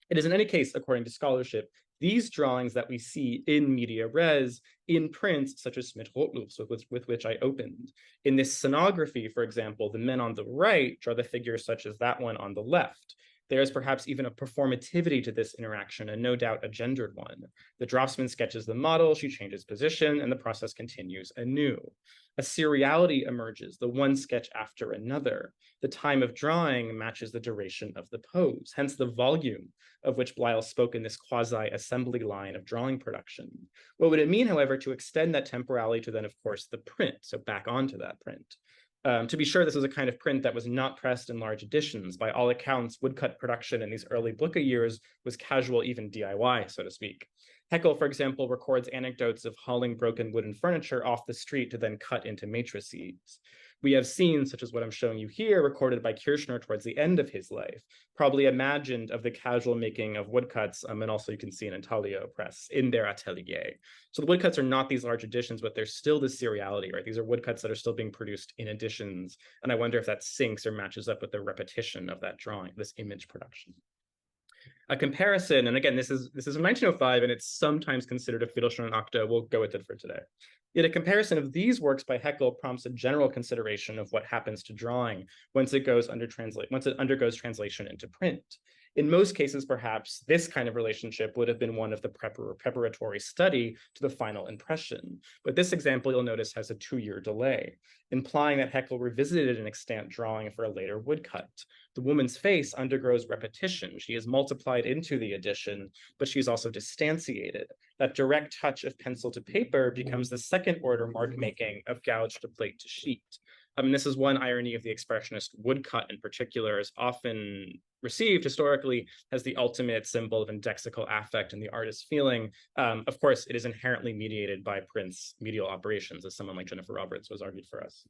It is in any case, according to scholarship, these drawings that we see in media res, in prints such as Schmidt-Rottluff's, with which I opened. In this scenography, for example, the men on the right draw the figures such as that one on the left. There is perhaps even a performativity to this interaction, and no doubt a gendered one. The draftsman sketches the model, she changes position, and the process continues anew. A seriality emerges, the one sketch after another. The time of drawing matches the duration of the pose, hence the volume of which Blyle spoke in this quasi-assembly line of drawing production. What would it mean, however, to extend that temporality to then, of course, the print, so back onto that print? To be sure, this was a kind of print that was not pressed in large editions. By all accounts, woodcut production in these early Brücke years was casual, even DIY, so to speak. Haeckel, for example, records anecdotes of hauling broken wooden furniture off the street to then cut into matrices. We have scenes, such as what I'm showing you here, recorded by Kirchner towards the end of his life, probably imagined of the casual making of woodcuts, and also you can see an intaglio press in their atelier. So the woodcuts are not these large editions, but there's still this seriality, right? These are woodcuts that are still being produced in editions, and I wonder if that syncs or matches up with the repetition of that drawing, this image production. A comparison, and again, this is from 1905, and it's sometimes considered a Viertelstundenakte. We'll go with it for today. Yet a comparison of these works by Haeckel prompts a general consideration of what happens to drawing once it undergoes translation into print. In most cases, perhaps, this kind of relationship would have been one of the preparatory study to the final impression. But this example, you'll notice, has a 2-year delay, implying that Haeckel revisited an extant drawing for a later woodcut. The woman's face undergoes repetition. She is multiplied into the edition, but she's also distantiated. That direct touch of pencil to paper becomes the second-order mark-making of gouge to plate to sheet. This is one irony of the Expressionist woodcut in particular, is often received historically as the ultimate symbol of indexical affect and the artist's feeling. Of course, it is inherently mediated by Print's medial operations, as someone like Jennifer Roberts was argued for us.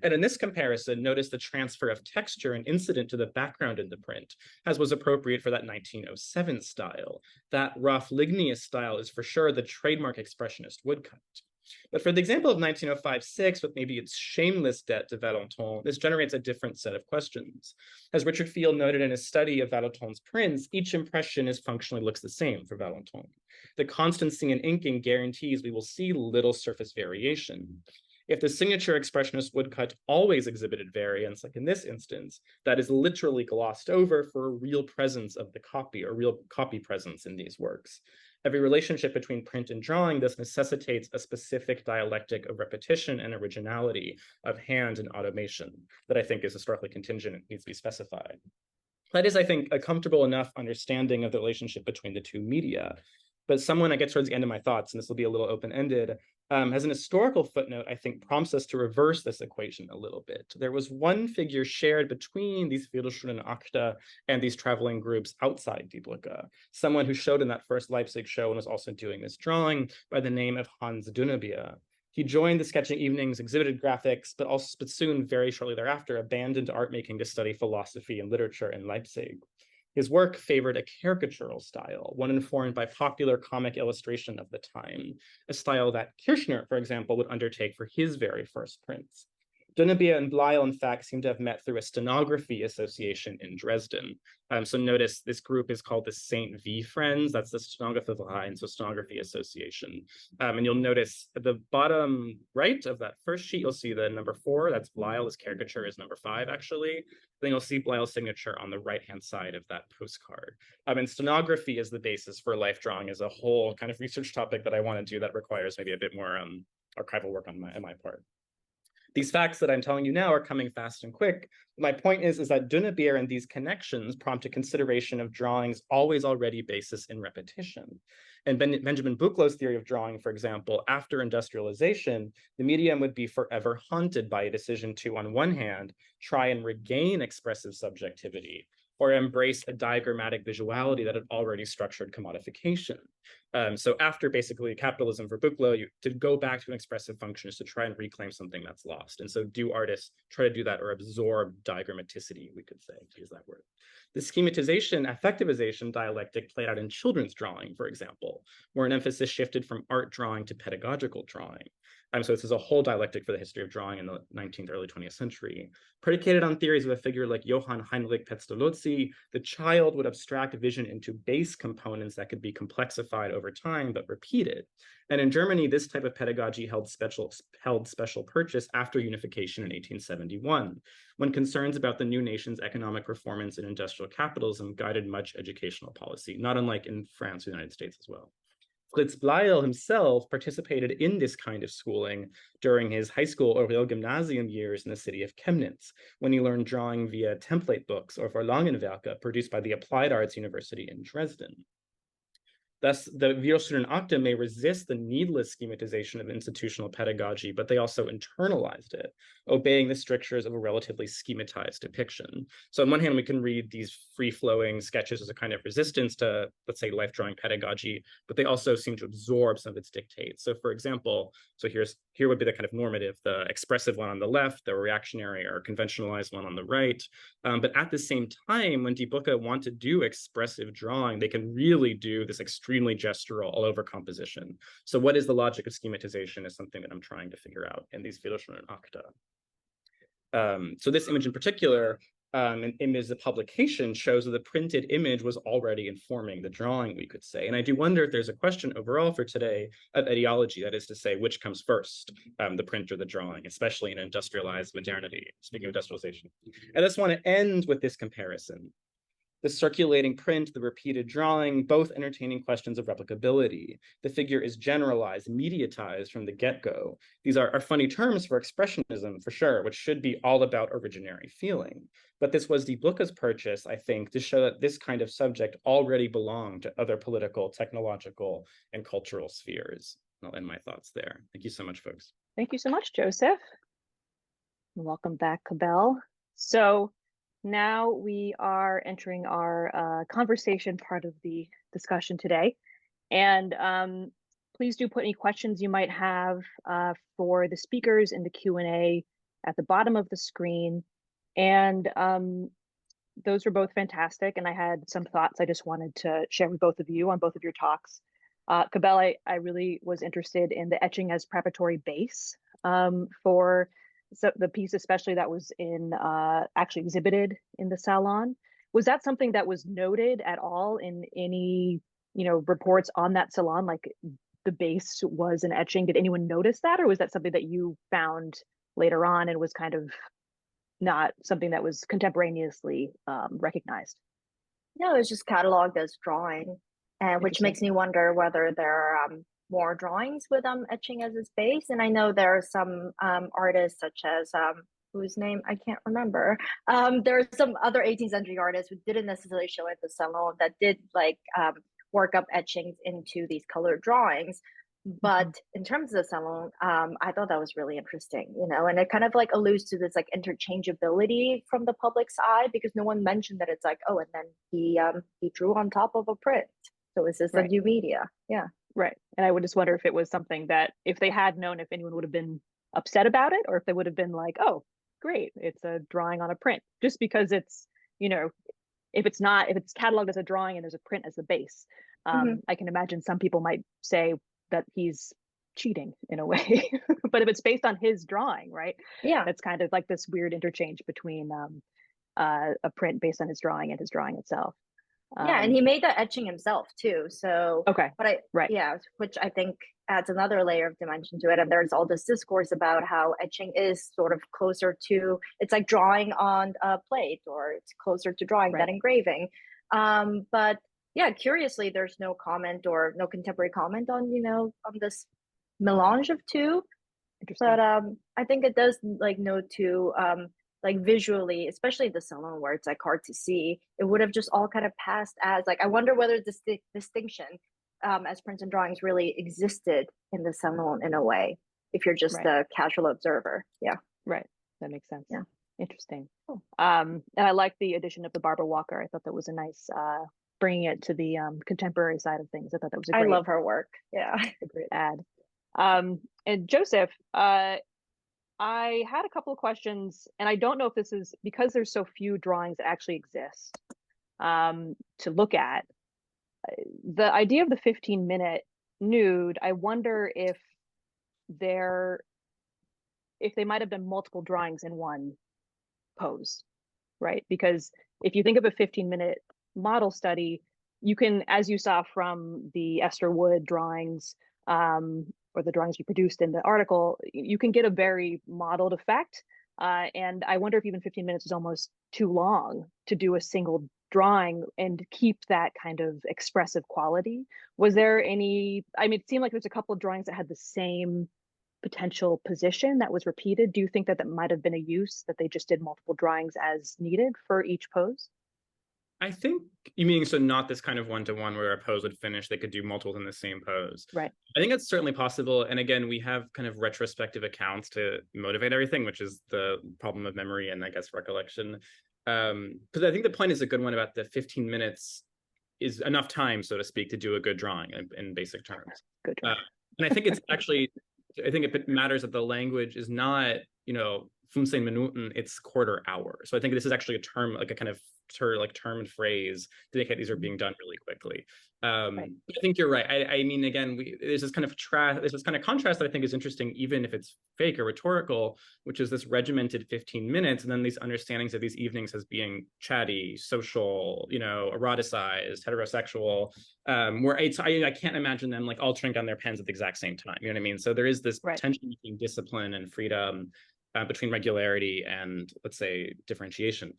And in this comparison, notice the transfer of texture and incident to the background in the print, as was appropriate for that 1907 style. That rough ligneous style is for sure the trademark Expressionist woodcut. But for the example of 1905-6, with maybe its shameless debt to Valentin, this generates a different set of questions. As Richard Field noted in his study of Valentin's prints, each impression functionally looks the same for Valentin. The constancy in inking guarantees we will see little surface variation. If the signature Expressionist woodcut always exhibited variance, like in this instance, that is literally glossed over for a real presence of the copy, or real copy presence in these works. Every relationship between print and drawing thus necessitates a specific dialectic of repetition and originality, of hand and automation, that I think is historically contingent and needs to be specified. That is, I think, a comfortable enough understanding of the relationship between the two media. But someone, I get towards the end of my thoughts, and this will be a little open-ended, as an historical footnote, I think prompts us to reverse this equation a little bit. There was one figure shared between these Viertelstundenakte and these traveling groups outside Die Brücke, someone who showed in that first Leipzig show and was also doing this drawing by the name of Hans Dunnebier. He joined the sketching evenings, exhibited graphics, but soon, very shortly thereafter, abandoned art making to study philosophy and literature in Leipzig. His work favored a caricatural style, one informed by popular comic illustration of the time, a style that Kirchner, for example, would undertake for his very first prints. Dunnebier and Blyle, in fact, seem to have met through a stenography association in Dresden. So notice this group is called the St. V Friends. That's the Stenography, so Stenography Association. And you'll notice at the bottom right of that first sheet, you'll see the number 4. That's Blyle. His caricature is number 5, actually. Then you'll see Blyle's signature on the right-hand side of that postcard. And stenography is the basis for life drawing as a whole kind of research topic that I want to do that requires maybe a bit more archival work on my part. These facts that I'm telling you now are coming fast and quick. My point is that Dunnebier and these connections prompt a consideration of drawing's always already basis in repetition. And Benjamin Bucklow's theory of drawing, for example, after industrialization, the medium would be forever haunted by a decision to, on one hand, try and regain expressive subjectivity, or embrace a diagrammatic visuality that had already structured commodification. So after basically capitalism for Buchloh, to go back to an expressive function is to try and reclaim something that's lost. And so do artists try to do that, or absorb diagrammaticity, we could say, to use that word. The schematization, affectivization dialectic played out in children's drawing, for example, where an emphasis shifted from art drawing to pedagogical drawing. So this is a whole dialectic for the history of drawing in the 19th, early 20th century. Predicated on theories of a figure like Johann Heinrich Pestalozzi, the child would abstract vision into base components that could be complexified over time, but repeated. And in Germany, this type of pedagogy held special purchase after unification in 1871, when concerns about the new nation's economic performance and industrial capitalism guided much educational policy, not unlike in France and the United States as well. Fritz Bleil himself participated in this kind of schooling during his high school or Realgymnasium years in the city of Chemnitz, when he learned drawing via template books or Verlangenwerke produced by the Applied Arts University in Dresden. Thus, the Viertelstundenakte may resist the needless schematization of institutional pedagogy, but they also internalized it, obeying the strictures of a relatively schematized depiction. So on one hand, we can read these free-flowing sketches as a kind of resistance to, let's say, life-drawing pedagogy, but they also seem to absorb some of its dictates. So for example, here would be the kind of normative, the expressive one on the left, the reactionary or conventionalized one on the right. But at the same time, when Die Brücke want to do expressive drawing, they can really do this extremely gestural all over composition. So what is the logic of schematization is something that I'm trying to figure out in these Viertelstundenakte. So this image in particular, an image, the publication shows that the printed image was already informing the drawing, we could say. And I do wonder if there's a question overall for today of ideology, that is to say, which comes first, the print or the drawing, especially in industrialized modernity, speaking of industrialization. And I just want to end with this comparison. The circulating print, the repeated drawing, both entertaining questions of replicability. The figure is generalized, mediatized from the get-go. These are funny terms for expressionism, for sure, which should be all about originary feeling. But this was Die Brücke's purchase, I think, to show that this kind of subject already belonged to other political, technological, and cultural spheres. I'll end my thoughts there. Thank you so much, folks. Thank you so much, Joseph. Welcome back, Cabell. So now we are entering our conversation part of the discussion today. And please do put any questions you might have for the speakers in the Q&A at the bottom of the screen. And those were both fantastic. And I had some thoughts I just wanted to share with both of you on both of your talks. Cabell, I really was interested in the etching as preparatory base for the piece, especially that was in actually exhibited in the Salon. Was that something that was noted at all in any, reports on that Salon, like the base was an etching? Did anyone notice that, or was that something that you found later on and was kind of not something that was contemporaneously recognized? No, it's just cataloged as drawing, which makes me wonder whether there are more drawings with etching as its base. And I know there are some artists such as whose name I can't remember. There are some other 18th century artists who didn't necessarily show at the Salon that did work up etchings into these colored drawings. But in terms of the Salon, I thought that was really interesting, and it kind of alludes to this interchangeability from the public's eye, because no one mentioned that it's oh, and then he drew on top of a print. So is this a new media? Yeah. Right. And I would just wonder if it was something that if they had known, if anyone would have been upset about it, or if they would have been like, oh, great, it's a drawing on a print, just because it's, if it's cataloged as a drawing and there's a print as the base. I can imagine some people might say that he's cheating in a way, but if it's based on his drawing, right? Yeah. That's kind of like this weird interchange between a print based on his drawing and his drawing itself. Yeah, and he made that etching himself too. So okay, but which I think adds another layer of dimension to it. And there's all this discourse about how etching is sort of closer to, it's like drawing on a plate, or it's closer to drawing than engraving. But yeah, curiously, there's no comment or no contemporary comment on on this melange of two. But I think it does note to visually, especially the Salon where it's hard to see, it would have just all kind of passed as I wonder whether this distinction as prints and drawings really existed in the Salon in a way, if you're just a casual observer. Yeah. Right. That makes sense. Yeah. Interesting. Cool. And I like the addition of the Barbara Walker. I thought that was a nice bringing it to the contemporary side of things. I thought that was a great, I love her work. Yeah. A great ad. And Joseph, I had a couple of questions, and I don't know if this is because there's so few drawings that actually exist to look at. The idea of the 15-minute nude, I wonder if if they might have done multiple drawings in one pose, right? Because if you think of a 15-minute model study, you can, as you saw from the Esther Wood drawings, or the drawings you produced in the article, you can get a very modeled effect. And I wonder if even 15 minutes is almost too long to do a single drawing and keep that kind of expressive quality. Was there any, I mean, it seemed like there's a couple of drawings that had the same potential position that was repeated. Do you think that that might have been a use, that they just did multiple drawings as needed for each pose? I think you mean, so not this kind of one-to-one where a pose would finish, they could do multiples in the same pose. Right. I think that's certainly possible. And again, we have kind of retrospective accounts to motivate everything, which is the problem of memory and I guess recollection. Because I think the point is a good one about the 15 minutes is enough time, so to speak, to do a good drawing in basic terms. Good drawing. And I think it's actually, I think it matters that the language is not, 15 Minuten, it's quarter hour. So I think this is actually a term, like a kind of termed phrase to indicate these are being done really quickly. Right. I think you're right. I mean, again, there's this kind of contrast that I think is interesting, even if it's fake or rhetorical, which is this regimented 15 minutes, and then these understandings of these evenings as being chatty, social, eroticized, heterosexual, where I can't imagine them like all turning on their pens at the exact same time. You know what I mean? So there is this tension between discipline and freedom, between regularity and, let's say, differentiation,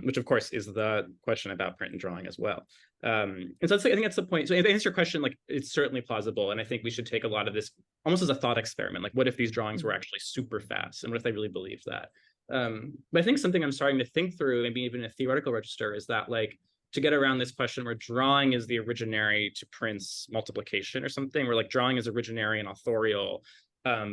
which of course is the question about print and drawing as well. And so I think that's the point. So to answer your question, like, it's certainly plausible. And I think we should take a lot of this almost as a thought experiment. Like, what if these drawings were actually super fast? And what if they really believed that? But I think something I'm starting to think through, maybe even a theoretical register, is that, like, to get around this question where drawing is the originary to print's multiplication or something, where like drawing is originary and authorial,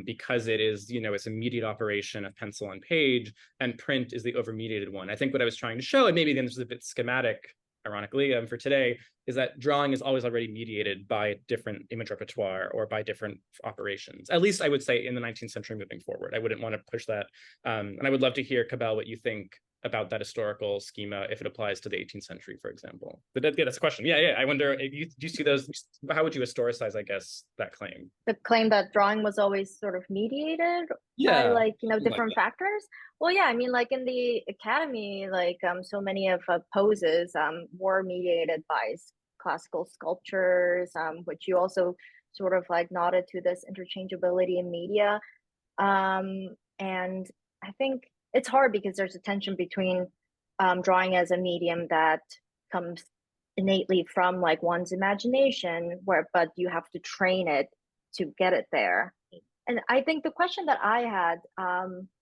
because it is, it's immediate operation of pencil and page, and print is the over-mediated one. I think what I was trying to show, and maybe then this is a bit schematic, ironically, for today, is that drawing is always already mediated by different image repertoire or by different operations. At least I would say in the 19th century moving forward. I wouldn't want to push that. And I would love to hear, Cabell, what you think about that historical schema if it applies to the 18th century, for example. But that's a question. Yeah. I wonder, do you see those, how would you historicize, I guess, that claim? The claim that drawing was always sort of mediated by different factors? Well, yeah, I mean, like in the academy, so many of poses were mediated by classical sculptures, which you also sort of like nodded to this interchangeability in media. And I think it's hard because there's a tension between drawing as a medium that comes innately from like one's imagination, but you have to train it to get it there. And I think the question that I had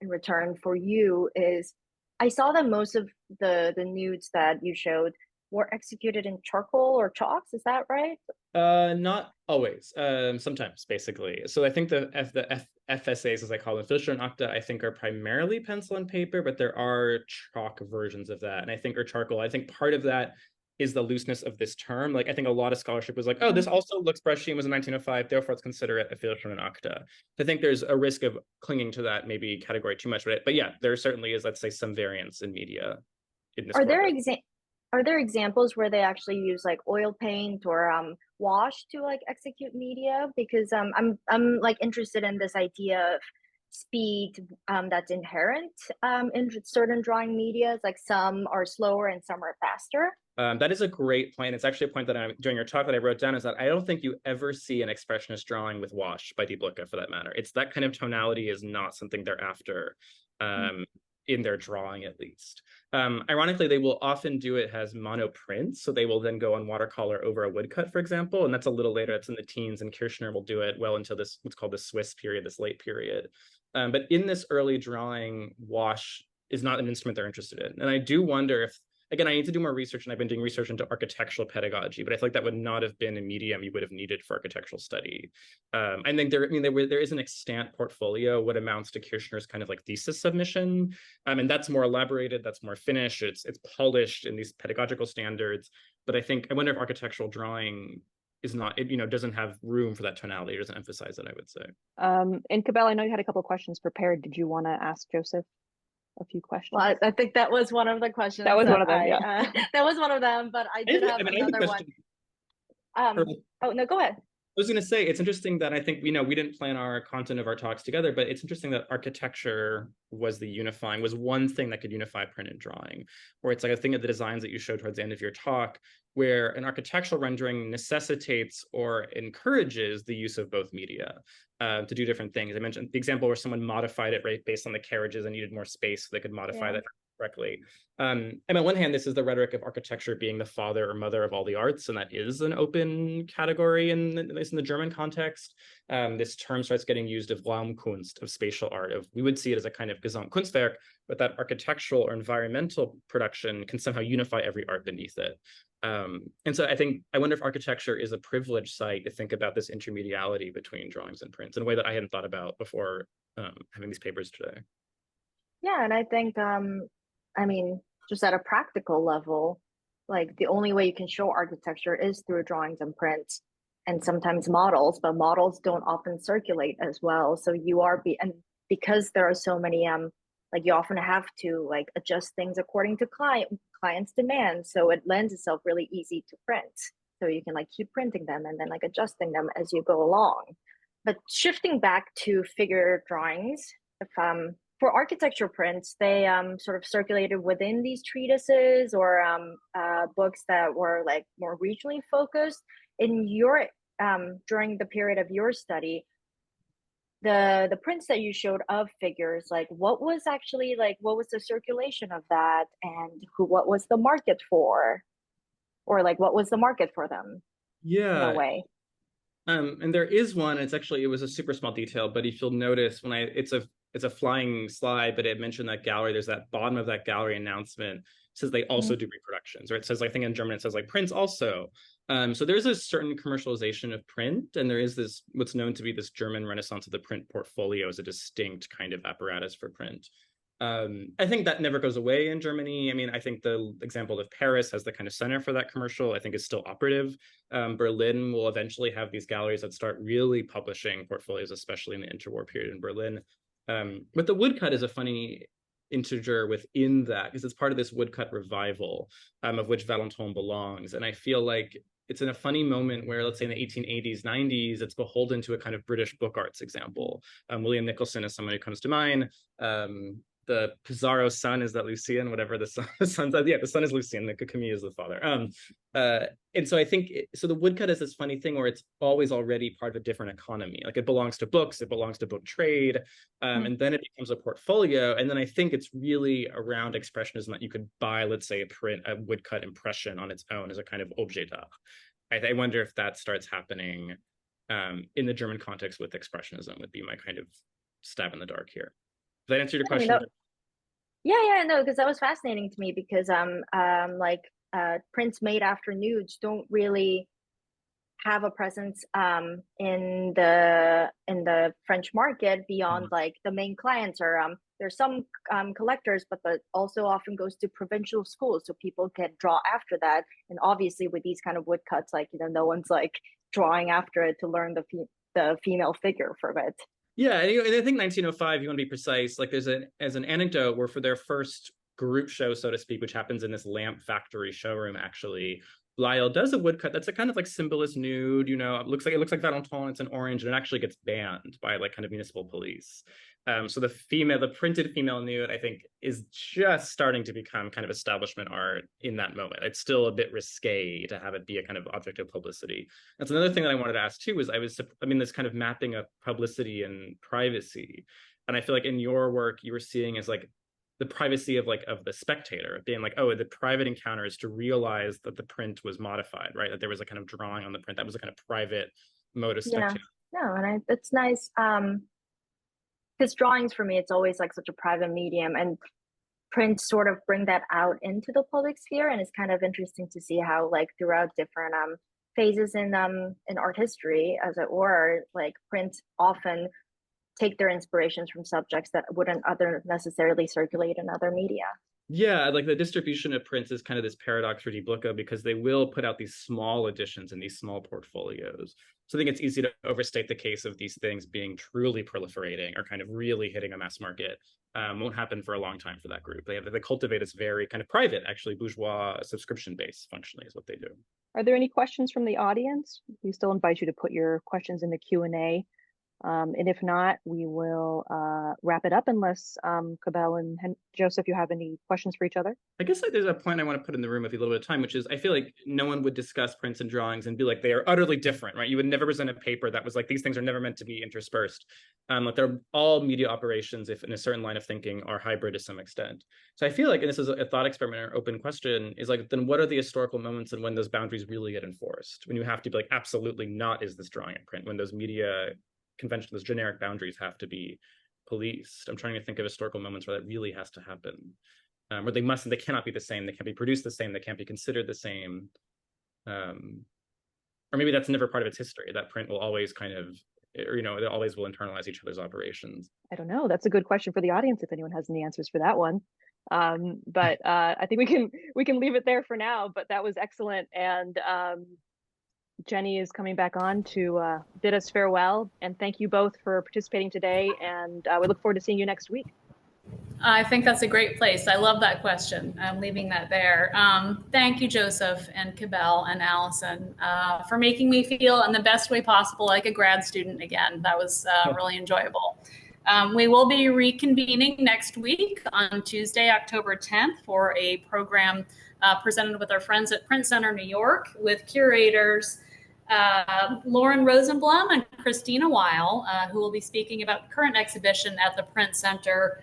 in return for you is, I saw that most of the nudes that you showed were executed in charcoal or chalks. Is that right? Not always. Sometimes, basically. So I think the FSAs, as I call them, Viertelstundenakte, I think are primarily pencil and paper, but there are chalk versions of that, and I think are charcoal. I think part of that is the looseness of this term. Like, I think a lot of scholarship was like, oh, this also looks brushy and was in 1905, therefore let's consider it a Viertelstundenakte. I think there's a risk of clinging to that maybe category too much, but yeah, there certainly is, let's say, some variance in media in this. Are there examples where they actually use like oil paint or wash to like execute media? Because I'm like interested in this idea of speed that's inherent in certain drawing media. It's like some are slower and some are faster. That is a great point. It's actually a point that during your talk that I wrote down, is that I don't think you ever see an expressionist drawing with wash by Brücke, for that matter. It's that kind of tonality is not something they're after. In their drawing, at least. Ironically, they will often do it as monoprints, so they will then go on watercolor over a woodcut, for example, and that's a little later. It's in the teens, and Kirchner will do it well into this, what's called the Swiss period, this late period. But in this early drawing, wash is not an instrument they're interested in. And I do wonder if, again, I need to do more research, and I've been doing research into architectural pedagogy, but I feel like that would not have been a medium you would have needed for architectural study. I think there is an extant portfolio, what amounts to Kirchner's kind of like thesis submission, and that's more elaborated, that's more finished, it's polished in these pedagogical standards. But I wonder if architectural drawing is not, it doesn't have room for that tonality, it doesn't emphasize it, I would say. And Cabell, I know you had a couple of questions prepared. Did you want to ask Joseph a few questions? Well, I think that was one of the questions. That was one of them, yeah. That was one of them, but I did have another one. Oh, no, go ahead. was going to say, it's interesting that I think, we didn't plan our content of our talks together, but it's interesting that architecture was one thing that could unify print and drawing. Or it's like, I think of the designs that you showed towards the end of your talk, where an architectural rendering necessitates or encourages the use of both media to do different things. I mentioned the example where someone modified it right based on the carriages and needed more space so they could modify that correctly. And on one hand, this is the rhetoric of architecture being the father or mother of all the arts, and that is an open category, at least in the German context. This term starts getting used of Raumkunst, of spatial art, we would see it as a kind of Gesamtkunstwerk, but that architectural or environmental production can somehow unify every art beneath it. And so I wonder if architecture is a privileged site to think about this intermediality between drawings and prints in a way that I hadn't thought about before having these papers today. Yeah, and I think, I mean, just at a practical level, like the only way you can show architecture is through drawings and prints, and sometimes models, but models don't often circulate as well. So and because there are so many, like you often have to like adjust things according to client's demands. So it lends itself really easy to print. So you can like keep printing them and then like adjusting them as you go along. But shifting back to figure drawings, if for architecture prints, they sort of circulated within these treatises or books that were like more regionally focused. In your during the period of your study, the prints that you showed of figures, like what was the circulation of that, and what was the market for, or like what was the market for them? Yeah. In a way. And there is one. It was a super small detail, but if you'll notice it's a flying slide, but it mentioned that gallery. There's that bottom of that gallery announcement. It says they also do reproductions, or it says, I think in German, it says like prints also. So there's a certain commercialization of print, and there is this, what's known to be this German renaissance of the print portfolio as a distinct kind of apparatus for print. I think that never goes away in Germany. I mean, I think the example of Paris as the kind of center for that commercial, I think is still operative. Berlin will eventually have these galleries that start really publishing portfolios, especially in the interwar period in Berlin. But the woodcut is a funny integer within that, because it's part of this woodcut revival, of which Valentin belongs. And I feel like it's in a funny moment where, let's say in the 1880s, 90s, it's beholden to a kind of British book arts example. William Nicholson is someone who comes to mind. The Pizarro son, is that Lucian, whatever the son's, yeah, the son is Lucian, the Camille is the father. And so I think, so the woodcut is this funny thing where it's always already part of a different economy. Like it belongs to books, it belongs to book trade, and then it becomes a portfolio. And then I think it's really around Expressionism that you could buy, let's say, a woodcut impression on its own as a kind of objet d'art. I wonder if that starts happening in the German context with Expressionism, would be my kind of stab in the dark here. Does that answer your question? No, because that was fascinating to me, because prints made after nudes don't really have a presence in the French market beyond like the main clients, or there's some collectors, but also often goes to provincial schools, so people can draw after that. And obviously with these kind of woodcuts, like, you know, no one's like drawing after it to learn the female figure from it. Yeah, and I think 1905, you want to be precise, like there's as an anecdote where for their first group show, so to speak, which happens in this lamp factory showroom, actually, Lyle does a woodcut that's a kind of like symbolist nude, you know, it looks like Valentin, it's an orange, and it actually gets banned by like kind of municipal police. So the printed female nude, I think, is just starting to become kind of establishment art in that moment. It's still a bit risque to have it be a kind of object of publicity. That's another thing that I wanted to ask too, was this kind of mapping of publicity and privacy. And I feel like in your work, you were seeing as like the privacy of the spectator, being like, oh, the private encounter is to realize that the print was modified, right? That there was a kind of drawing on the print. That was a kind of private mode of spectator. Yeah, no, and it's nice. Because drawings for me, it's always like such a private medium, and prints sort of bring that out into the public sphere. And it's kind of interesting to see how like throughout different phases in art history, as it were, like prints often take their inspirations from subjects that wouldn't necessarily circulate in other media. Yeah, like the distribution of prints is kind of this paradox for Die Brücke, because they will put out these small editions in these small portfolios. So I think it's easy to overstate the case of these things being truly proliferating or kind of really hitting a mass market. Won't happen for a long time for that group. They cultivate this very kind of private, actually bourgeois subscription base functionally is what they do. Are there any questions from the audience? We still invite you to put your questions in the Q&A. And if not, we will wrap it up unless Cabell and Joseph, you have any questions for each other? I guess there's a point I want to put in the room with you a little bit of time, which is I feel like no one would discuss prints and drawings and be like, they are utterly different, right? You would never present a paper that was like, these things are never meant to be interspersed. Like they're all media operations, if in a certain line of thinking, are hybrid to some extent. So I feel like, and this is a thought experiment or open question, is like, then what are the historical moments and when those boundaries really get enforced? When you have to be like, absolutely not is this drawing a print, when those media conventions, those generic boundaries have to be policed. I'm trying to think of historical moments where that really has to happen. Where they cannot be the same, they can't be produced the same, they can't be considered the same. Or maybe that's never part of its history, that print will always kind of, or, you know, they always will internalize each other's operations. I don't know. That's a good question for the audience if anyone has any answers for that one. But I think we can leave it there for now, but that was excellent. And Jenny is coming back on to bid us farewell. And thank you both for participating today. And we look forward to seeing you next week. I think that's a great place. I love that question. I'm leaving that there. Thank you, Joseph and Cabell and Allison, for making me feel in the best way possible like a grad student again. That was really enjoyable. We will be reconvening next week on Tuesday, October 10th for a program presented with our friends at Print Center New York with curators Lauren Rosenblum and Christina Weil, who will be speaking about the current exhibition at the Print Center,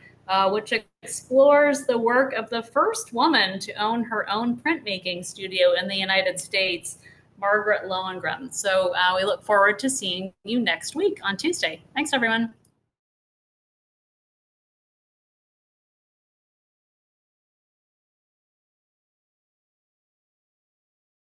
which explores the work of the first woman to own her own printmaking studio in the United States, Margaret Lohengrin. So we look forward to seeing you next week on Tuesday. Thanks, everyone.